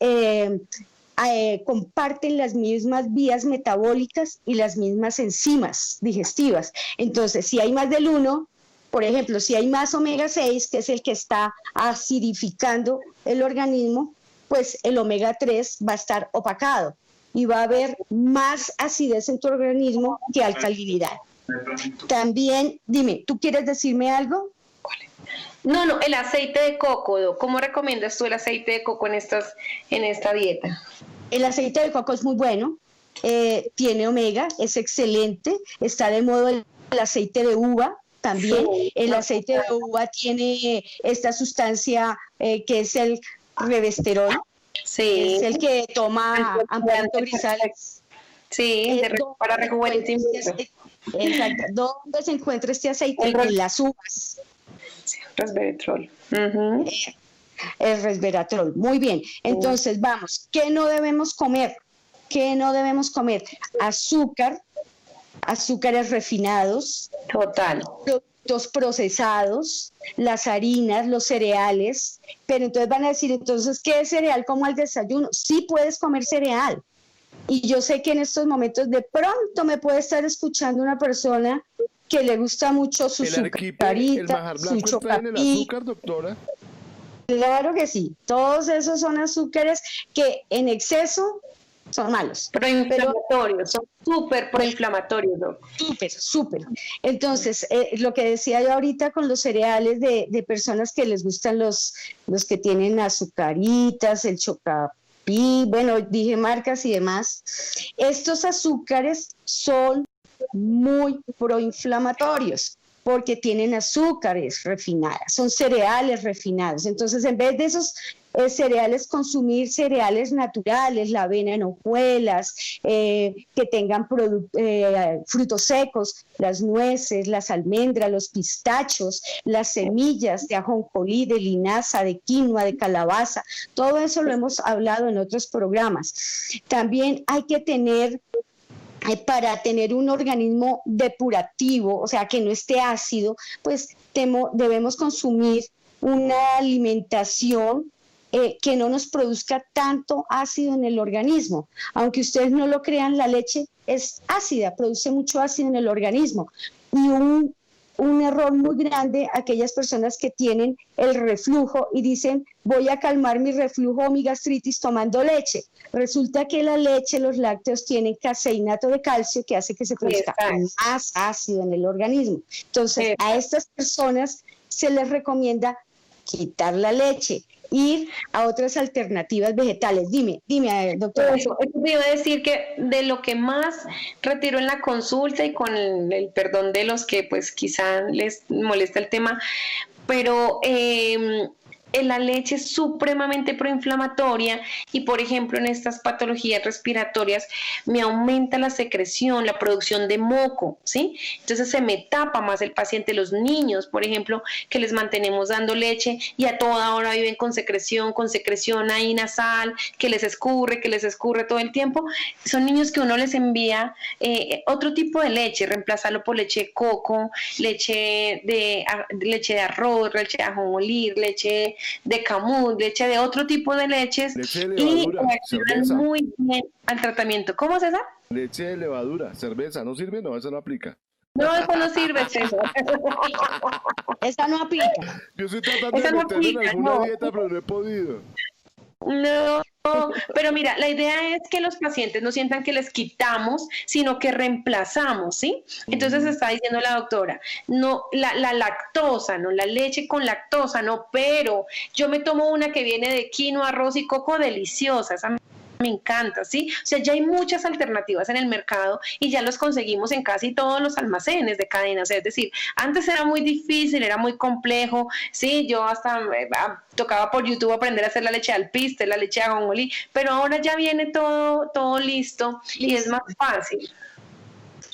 Speaker 3: comparten las mismas vías metabólicas y las mismas enzimas digestivas. Entonces, si hay más del 1, por ejemplo, si hay más omega 6, que es el que está acidificando el organismo, pues el omega 3 va a estar opacado y va a haber más acidez en tu organismo que alcalinidad. También, dime, ¿tú quieres decirme algo?
Speaker 4: No, el aceite de coco. ¿Cómo recomiendas tú el aceite de coco en esta dieta?
Speaker 3: El aceite de coco es muy bueno, tiene omega, es excelente, está de moda el aceite de uva también.
Speaker 4: Sí.
Speaker 3: El aceite de uva tiene esta sustancia que es el revesterol,
Speaker 4: Sí.
Speaker 3: es el que toma Amparo Grisales.
Speaker 4: Sí, para rejuvenecimiento.
Speaker 3: Exacto. ¿Dónde se encuentra este aceite? En las uvas.
Speaker 4: Sí, resveratrol.
Speaker 3: El resveratrol. Muy bien. Entonces, vamos. ¿Qué no debemos comer? ¿Qué no debemos comer? Azúcar, azúcares refinados.
Speaker 4: Total.
Speaker 3: Productos procesados, las harinas, los cereales. Pero entonces van a decir, entonces, ¿qué es cereal como al desayuno? Sí puedes comer cereal. Y yo sé que en estos momentos de pronto me puede estar escuchando una persona que le gusta mucho su sucarita, su chocapic.
Speaker 2: ¿El azúcar, doctora?
Speaker 3: Claro que sí. Todos esos son azúcares que en exceso son malos.
Speaker 4: Proinflamatorios, son súper proinflamatorios, ¿no?
Speaker 3: Súper. Entonces, lo que decía yo ahorita con los cereales de personas que les gustan los que tienen azucaritas, el chocapic, bueno, dije marcas y demás. Estos azúcares son muy proinflamatorios porque tienen azúcares refinadas, son cereales refinados. Entonces, en vez de esos cereales, consumir cereales naturales, la avena en hojuelas, que tengan frutos secos, las nueces, las almendras, los pistachos, las semillas de ajonjolí, de linaza, de quinoa, de calabaza. Todo eso lo hemos hablado en otros programas. También hay que tener, para tener un organismo depurativo, o sea, que no esté ácido, pues debemos consumir una alimentación que no nos produzca tanto ácido en el organismo. Aunque ustedes no lo crean, la leche es ácida, produce mucho ácido en el organismo. Y un error muy grande, aquellas personas que tienen el reflujo y dicen, voy a calmar mi reflujo o mi gastritis tomando leche. Resulta que la leche, los lácteos tienen caseinato de calcio que hace que se produzca más ácido en el organismo. Entonces, a estas personas se les recomienda quitar la leche, ir a otras alternativas vegetales. Dime, doctora.
Speaker 4: Eso te iba a decir que de lo que más retiro en la consulta y con el perdón de los que pues quizá les molesta el tema, pero la leche es supremamente proinflamatoria y, por ejemplo, en estas patologías respiratorias me aumenta la secreción, la producción de moco, ¿sí? Entonces se me tapa más el paciente. Los niños, por ejemplo, que les mantenemos dando leche y a toda hora viven con secreción ahí nasal, que les escurre todo el tiempo, son niños que uno les envía otro tipo de leche, reemplazarlo por leche de coco, leche de arroz, leche de ajonjolí, leche de camut, leche de otro tipo de leches,
Speaker 2: leche de levadura,
Speaker 4: y ayudan muy bien al tratamiento. ¿Cómo es esa?
Speaker 2: Leche de levadura, cerveza, ¿no sirve? No, esa no aplica.
Speaker 4: No, eso no sirve, César.
Speaker 3: Esa no aplica.
Speaker 2: Yo estoy tratando de meterme en alguna dieta, pero no he podido.
Speaker 4: No, pero mira, la idea es que los pacientes no sientan que les quitamos, sino que reemplazamos, ¿sí? Entonces está diciendo la doctora, no, la lactosa, no, la leche con lactosa, no, pero yo me tomo una que viene de quinoa, arroz y coco deliciosa, esa me encanta, ¿sí? O sea, ya hay muchas alternativas en el mercado y ya los conseguimos en casi todos los almacenes de cadenas. Es decir, antes era muy difícil, era muy complejo, ¿sí? Yo hasta tocaba por YouTube aprender a hacer la leche de alpiste, la leche de ajonjolí, pero ahora ya viene todo listo y es más fácil.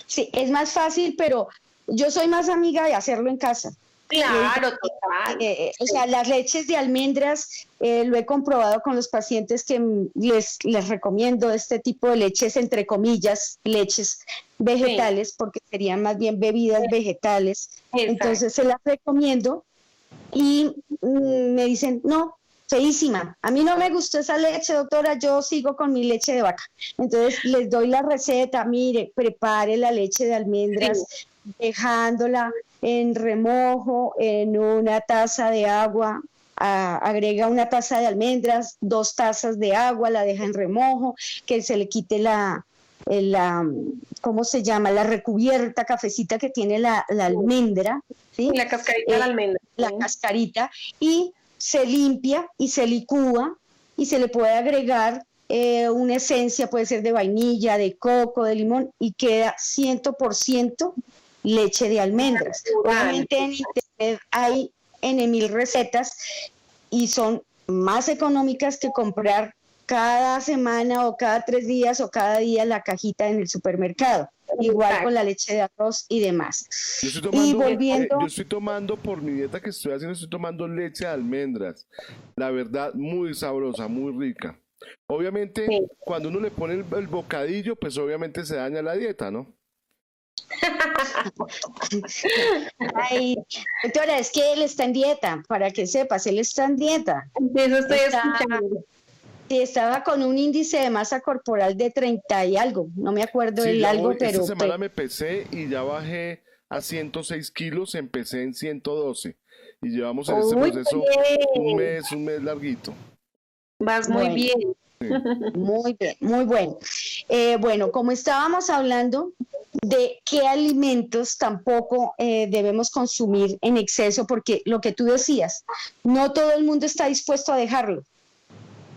Speaker 3: Sí, es más fácil, pero yo soy más amiga de hacerlo en casa.
Speaker 4: Claro, total.
Speaker 3: O sea, las leches de almendras, lo he comprobado con los pacientes que les recomiendo este tipo de leches, entre comillas, leches vegetales, sí, porque serían más bien bebidas vegetales. Exacto. Entonces se las recomiendo y me dicen, no, feísima, a mí no me gustó esa leche, doctora, yo sigo con mi leche de vaca. Entonces les doy la receta, mire, prepare la leche de almendras, sí, dejándola en remojo en una taza de agua, agrega una taza de almendras, 2 tazas de agua, la deja en remojo, que se le quite ¿cómo se llama? La recubierta cafecita que tiene la almendra, ¿sí?
Speaker 4: La cascarita de la almendra.
Speaker 3: la cascarita, y se limpia y se licúa y se le puede agregar una esencia, puede ser de vainilla, de coco, de limón, y queda 100% leche de almendras. Obviamente en internet hay N mil recetas y son más económicas que comprar cada semana o cada 3 días o cada día la cajita en el supermercado. Igual con la leche de arroz y demás.
Speaker 2: Yo estoy tomando,
Speaker 3: y volviendo...
Speaker 2: yo estoy tomando por mi dieta que estoy haciendo, estoy tomando leche de almendras. La verdad, muy sabrosa, muy rica. Obviamente, sí, cuando uno le pone el bocadillo, pues obviamente se daña la dieta, ¿no?
Speaker 3: Ay, doctora, es que él está en dieta, para que sepas, él está en dieta.
Speaker 4: Eso estoy escuchando.
Speaker 3: Estaba con un índice de masa corporal de 30 y algo, no me acuerdo del algo, pero...
Speaker 2: Esta semana me pesé y ya bajé a 106 kilos, empecé en 112 y llevamos en este proceso un mes larguito.
Speaker 4: Vas muy bien.
Speaker 3: Sí. Muy bien, muy bueno. Bueno, como estábamos hablando de qué alimentos tampoco debemos consumir en exceso, porque lo que tú decías, no todo el mundo está dispuesto a dejarlo.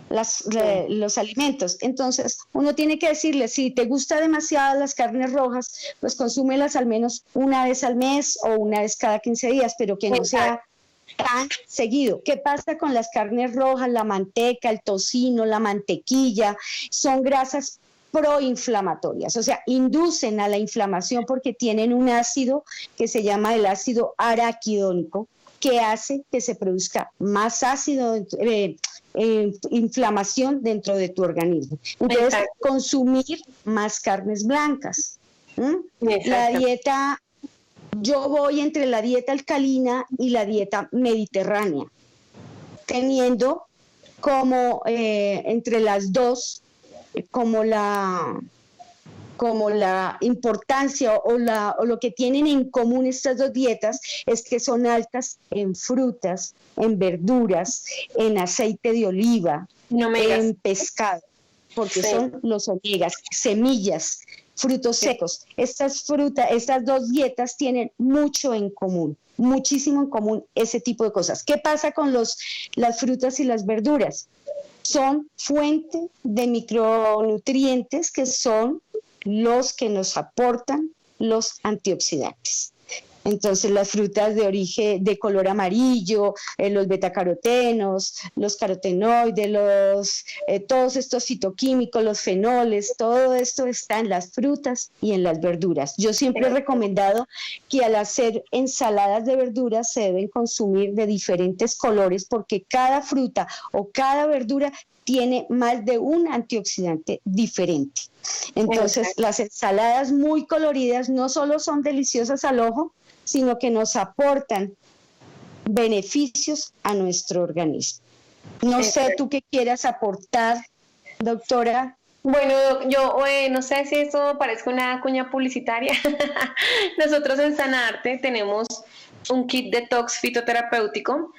Speaker 3: Los alimentos. Entonces, uno tiene que decirle, si te gusta demasiado las carnes rojas, pues consúmelas al menos una vez al mes o una vez cada 15 días, pero que no sea tan seguido. ¿Qué pasa con las carnes rojas? La manteca, el tocino, la mantequilla, son grasas proinflamatorias, o sea, inducen a la inflamación porque tienen un ácido que se llama el ácido araquidónico, que hace que se produzca más ácido, inflamación dentro de tu organismo. Entonces, consumir más carnes blancas. La dieta, yo voy entre la dieta alcalina y la dieta mediterránea, teniendo como entre las dos, como la importancia o lo que tienen en común estas dos dietas es que son altas en frutas, en verduras, en aceite de oliva, en pescado, porque son los omegas, semillas, frutos secos. Estas dos dietas tienen mucho en común, muchísimo en común ese tipo de cosas. ¿Qué pasa con las frutas y las verduras? Son fuente de micronutrientes que son los que nos aportan los antioxidantes. Entonces, las frutas de origen de color amarillo, los betacarotenos, los carotenoides, todos estos fitoquímicos, los fenoles, todo esto está en las frutas y en las verduras. Yo siempre he recomendado que al hacer ensaladas de verduras se deben consumir de diferentes colores porque cada fruta o cada verdura tiene más de un antioxidante diferente. Entonces, las ensaladas muy coloridas no solo son deliciosas al ojo, sino que nos aportan beneficios a nuestro organismo. No sé tú qué quieras aportar, doctora.
Speaker 4: Bueno, yo no sé si esto parezca una cuña publicitaria. Nosotros en Sanarte tenemos un kit detox fitoterapéutico.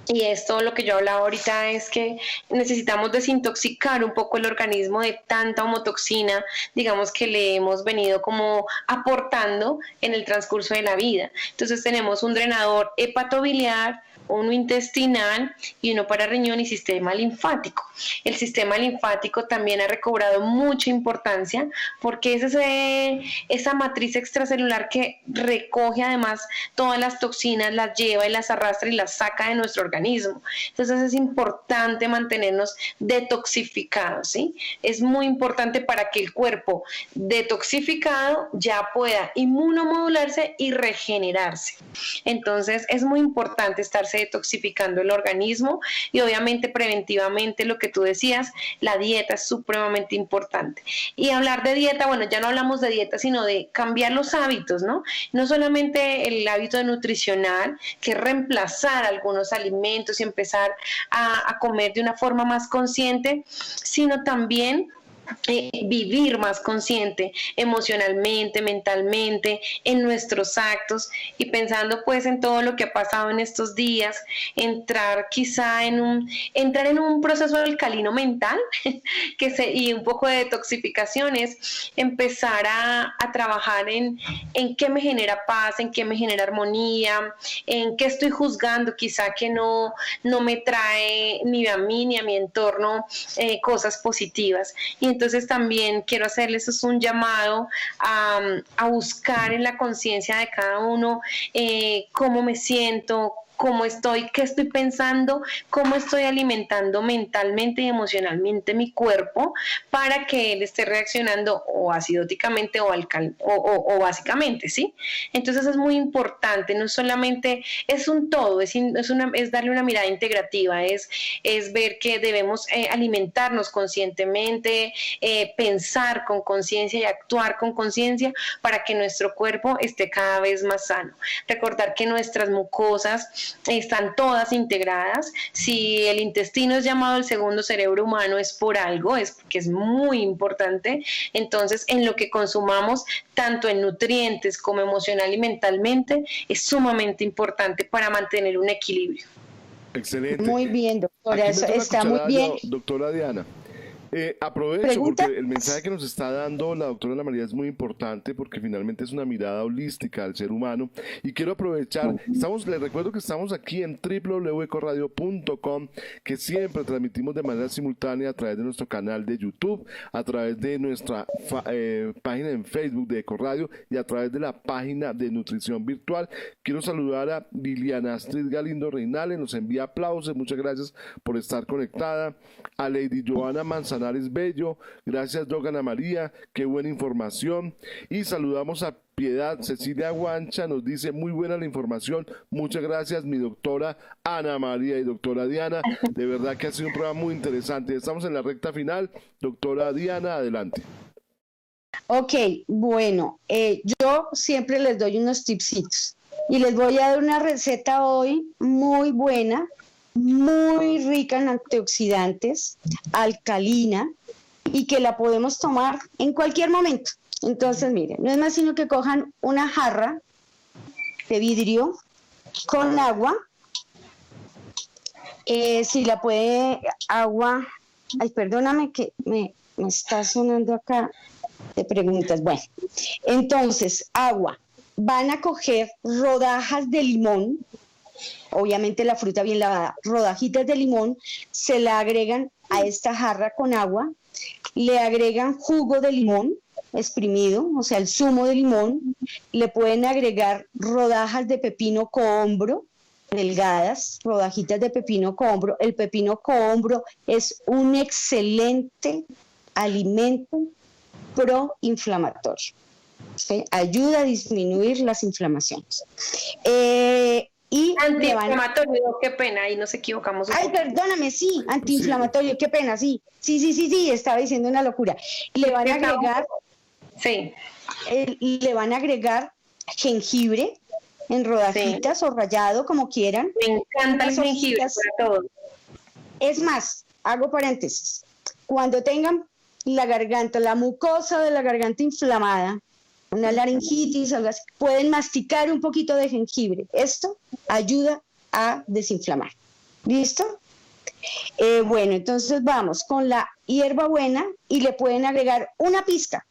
Speaker 4: Y esto, lo que yo hablaba ahorita, es que necesitamos desintoxicar un poco el organismo de tanta homotoxina, digamos, que le hemos venido como aportando en el transcurso de la vida. Entonces tenemos un drenador hepatobiliar, uno intestinal y uno para riñón y sistema linfático. El sistema linfático también ha recobrado mucha importancia porque es esa matriz extracelular que recoge además todas las toxinas, las lleva y las arrastra y las saca de nuestro organismo. Entonces es importante mantenernos detoxificados, ¿sí? Es muy importante para que el cuerpo detoxificado ya pueda inmunomodularse y regenerarse. Entonces es muy importante estarse detoxificando el organismo y obviamente preventivamente lo que tú decías, la dieta es supremamente importante. Y hablar de dieta, bueno, ya no hablamos de dieta, sino de cambiar los hábitos, ¿no? No solamente el hábito nutricional, que es reemplazar algunos alimentos y empezar a comer de una forma más consciente, sino también vivir más consciente emocionalmente, mentalmente, en nuestros actos, y pensando pues en todo lo que ha pasado en estos días, entrar en un proceso alcalino mental y un poco de detoxificaciones, empezar a trabajar en qué me genera paz, en qué me genera armonía, en qué estoy juzgando quizá que no me trae ni a mí ni a mi entorno cosas positivas. Y entonces también quiero hacerles un llamado a buscar en la conciencia de cada uno cómo me siento, cómo estoy, qué estoy pensando, cómo estoy alimentando mentalmente y emocionalmente mi cuerpo para que él esté reaccionando o acidóticamente o básicamente, ¿sí? Entonces es muy importante, no solamente es un todo, es darle una mirada integrativa, es ver que debemos alimentarnos conscientemente, pensar con conciencia y actuar con conciencia para que nuestro cuerpo esté cada vez más sano. Recordar que nuestras mucosas están todas integradas. Si el intestino es llamado el segundo cerebro humano, es por algo, es porque es muy importante. Entonces, en lo que consumamos, tanto en nutrientes como emocional y mentalmente, es sumamente importante para mantener un equilibrio.
Speaker 2: Excelente.
Speaker 3: Muy bien, doctora, eso está muy bien.
Speaker 2: Doctora Diana. Aprovecho porque el mensaje que nos está dando la doctora Ana María es muy importante porque finalmente es una mirada holística al ser humano y quiero aprovechar, les recuerdo que estamos aquí en www.ecoradio.com, que siempre transmitimos de manera simultánea a través de nuestro canal de YouTube, a través de nuestra página en Facebook de Ecoradio y a través de la página de Nutrición Virtual. Quiero saludar a Liliana Astrid Galindo Reinales, nos envía aplausos, muchas gracias por estar conectada, a Lady Joana Manzanares Bello, gracias Doc Ana María, qué buena información, y saludamos a Piedad Cecilia Guancha, nos dice muy buena la información, muchas gracias mi doctora Ana María y doctora Diana, de verdad que ha sido un programa muy interesante. Estamos en la recta final, doctora Diana, adelante.
Speaker 3: Ok, bueno, yo siempre les doy unos tipsitos y les voy a dar una receta hoy muy buena, muy rica en antioxidantes, alcalina, y que la podemos tomar en cualquier momento. Entonces, miren, no es más sino que cojan una jarra de vidrio con agua, si la puede, agua, ay, perdóname que me está sonando acá de preguntas. Bueno, entonces, agua, van a coger rodajas de limón, obviamente la fruta bien lavada, rodajitas de limón, se la agregan a esta jarra con agua, le agregan jugo de limón exprimido, o sea, el zumo de limón, le pueden agregar rodajas de pepino cohombro, delgadas, rodajitas de pepino cohombro. El pepino cohombro es un excelente alimento proinflamatorio, ¿sí? Ayuda a disminuir las inflamaciones. Y
Speaker 4: antiinflamatorio, qué pena, ahí nos equivocamos.
Speaker 3: Ay, perdóname, sí, antiinflamatorio, sí. Qué pena, sí, estaba diciendo una locura. Le van a agregar, le van a agregar jengibre en rodajitas o rallado, como quieran.
Speaker 4: Me encanta el jengibre para todo.
Speaker 3: Es más, hago paréntesis, cuando tengan la garganta, la mucosa de la garganta inflamada, una laringitis, algo así, pueden masticar un poquito de jengibre. Esto ayuda a desinflamar. ¿Listo? Bueno, entonces vamos con la hierbabuena y le pueden agregar una pizca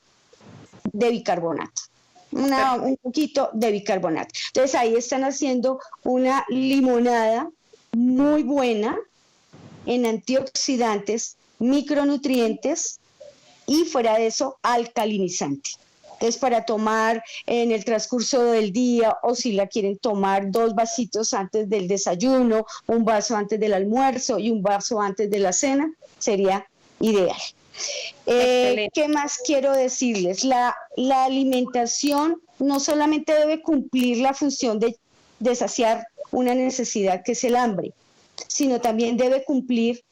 Speaker 3: de bicarbonato. Un poquito de bicarbonato. Entonces ahí están haciendo una limonada muy buena en antioxidantes, micronutrientes y fuera de eso alcalinizante. Entonces, para tomar en el transcurso del día, o si la quieren tomar 2 vasitos antes del desayuno, un vaso antes del almuerzo y un vaso antes de la cena, sería ideal. ¿Qué más quiero decirles? La alimentación no solamente debe cumplir la función de saciar una necesidad que es el hambre, sino también debe cumplir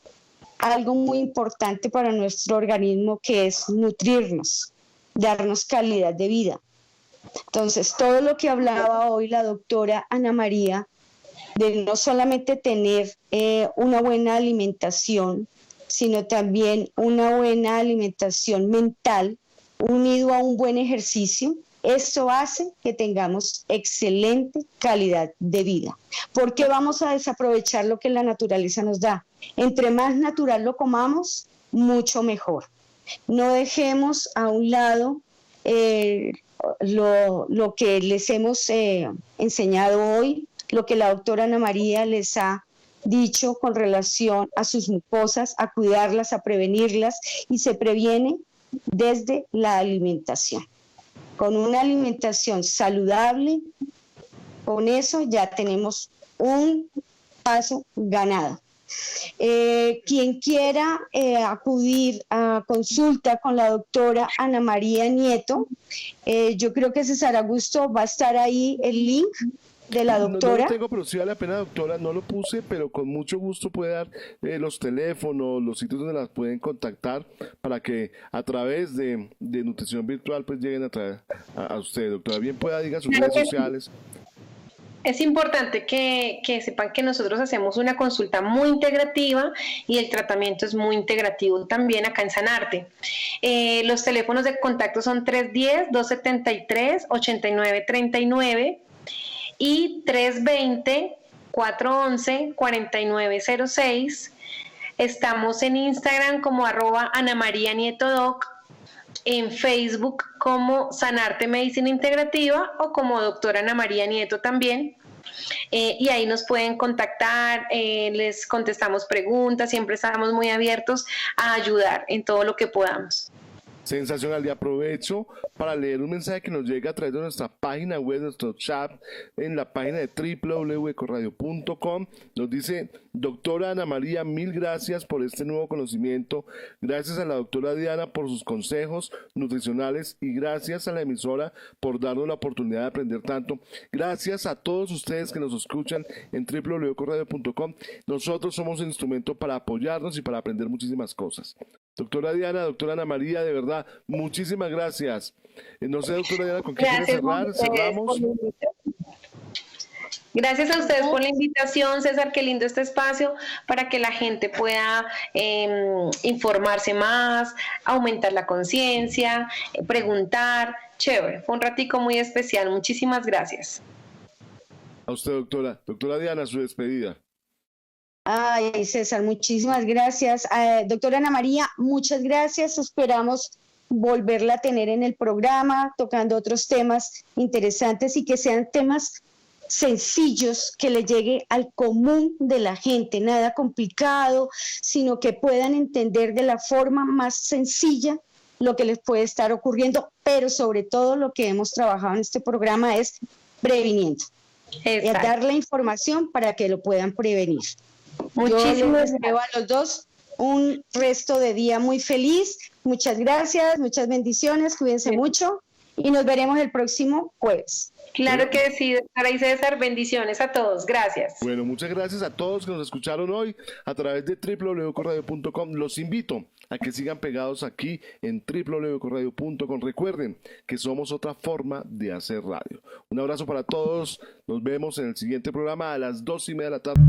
Speaker 3: algo muy importante para nuestro organismo, que es nutrirnos, darnos calidad de vida. Entonces, todo lo que hablaba hoy la doctora Ana María, de no solamente tener una buena alimentación, sino también una buena alimentación mental unido a un buen ejercicio. Esto hace que tengamos excelente calidad de vida. ¿Por qué vamos a desaprovechar lo que la naturaleza nos da? Entre más natural lo comamos, mucho mejor. No dejemos a un lado lo que les hemos enseñado hoy, lo que la doctora Ana María les ha dicho con relación a sus mucosas, a cuidarlas, a prevenirlas, y se previene desde la alimentación. Con una alimentación saludable, con eso ya tenemos un paso ganado. Quien quiera acudir a consulta con la doctora Ana María Nieto, yo creo que César Augusto va a estar ahí el link de la doctora.
Speaker 2: No lo tengo, pero sí vale la pena, doctora, no lo puse, pero con mucho gusto puede dar los teléfonos, los sitios donde las pueden contactar para que a través de nutrición virtual pues lleguen a usted, doctora. Bien pueda, diga sus redes sociales.
Speaker 4: Es importante que sepan que nosotros hacemos una consulta muy integrativa y el tratamiento es muy integrativo también acá en Sanarte. Los teléfonos de contacto son 310-273-8939 y 320-411-4906. Estamos en Instagram como @AnaMariaNietoDoc, en Facebook como Sanarte Medicina Integrativa o como doctora Ana María Nieto también. Y ahí nos pueden contactar, les contestamos preguntas, siempre estamos muy abiertos a ayudar en todo lo que podamos.
Speaker 2: Sensacional, y aprovecho para leer un mensaje que nos llega a través de nuestra página web, nuestro chat, en la página de www.ecoradio.com. Nos dice: doctora Ana María, mil gracias por este nuevo conocimiento, gracias a la doctora Diana por sus consejos nutricionales y gracias a la emisora por darnos la oportunidad de aprender tanto. Gracias a todos ustedes que nos escuchan en www.ecoradio.com. Nosotros somos un instrumento para apoyarnos y para aprender muchísimas cosas. Doctora Diana, doctora Ana María, de verdad, muchísimas gracias. No sé, doctora Diana, ¿con qué quiere cerrar? ¿Cerramos?
Speaker 4: Gracias a ustedes por la invitación, César, qué lindo este espacio para que la gente pueda informarse más, aumentar la conciencia, preguntar. Chévere, fue un ratico muy especial. Muchísimas gracias.
Speaker 2: A usted, doctora. Doctora Diana, su despedida.
Speaker 3: Ay, César, muchísimas gracias. Doctora Ana María, muchas gracias. Esperamos volverla a tener en el programa, tocando otros temas interesantes y que sean temas sencillos, que le llegue al común de la gente, nada complicado, sino que puedan entender de la forma más sencilla lo que les puede estar ocurriendo, pero sobre todo lo que hemos trabajado en este programa es previniendo. Dar la información para que lo puedan prevenir. Yo les deseo a los dos un resto de día muy feliz. Muchas gracias, muchas bendiciones, cuídense mucho y nos veremos el próximo jueves.
Speaker 4: Claro que sí, doctora y César, bendiciones a todos, gracias.
Speaker 2: Bueno, muchas gracias a todos que nos escucharon hoy a través de www.ecoradio.com. Los invito a que sigan pegados aquí en www.ecoradio.com. Recuerden que somos otra forma de hacer radio. Un abrazo para todos, nos vemos en el siguiente programa a las 2:30 de la tarde.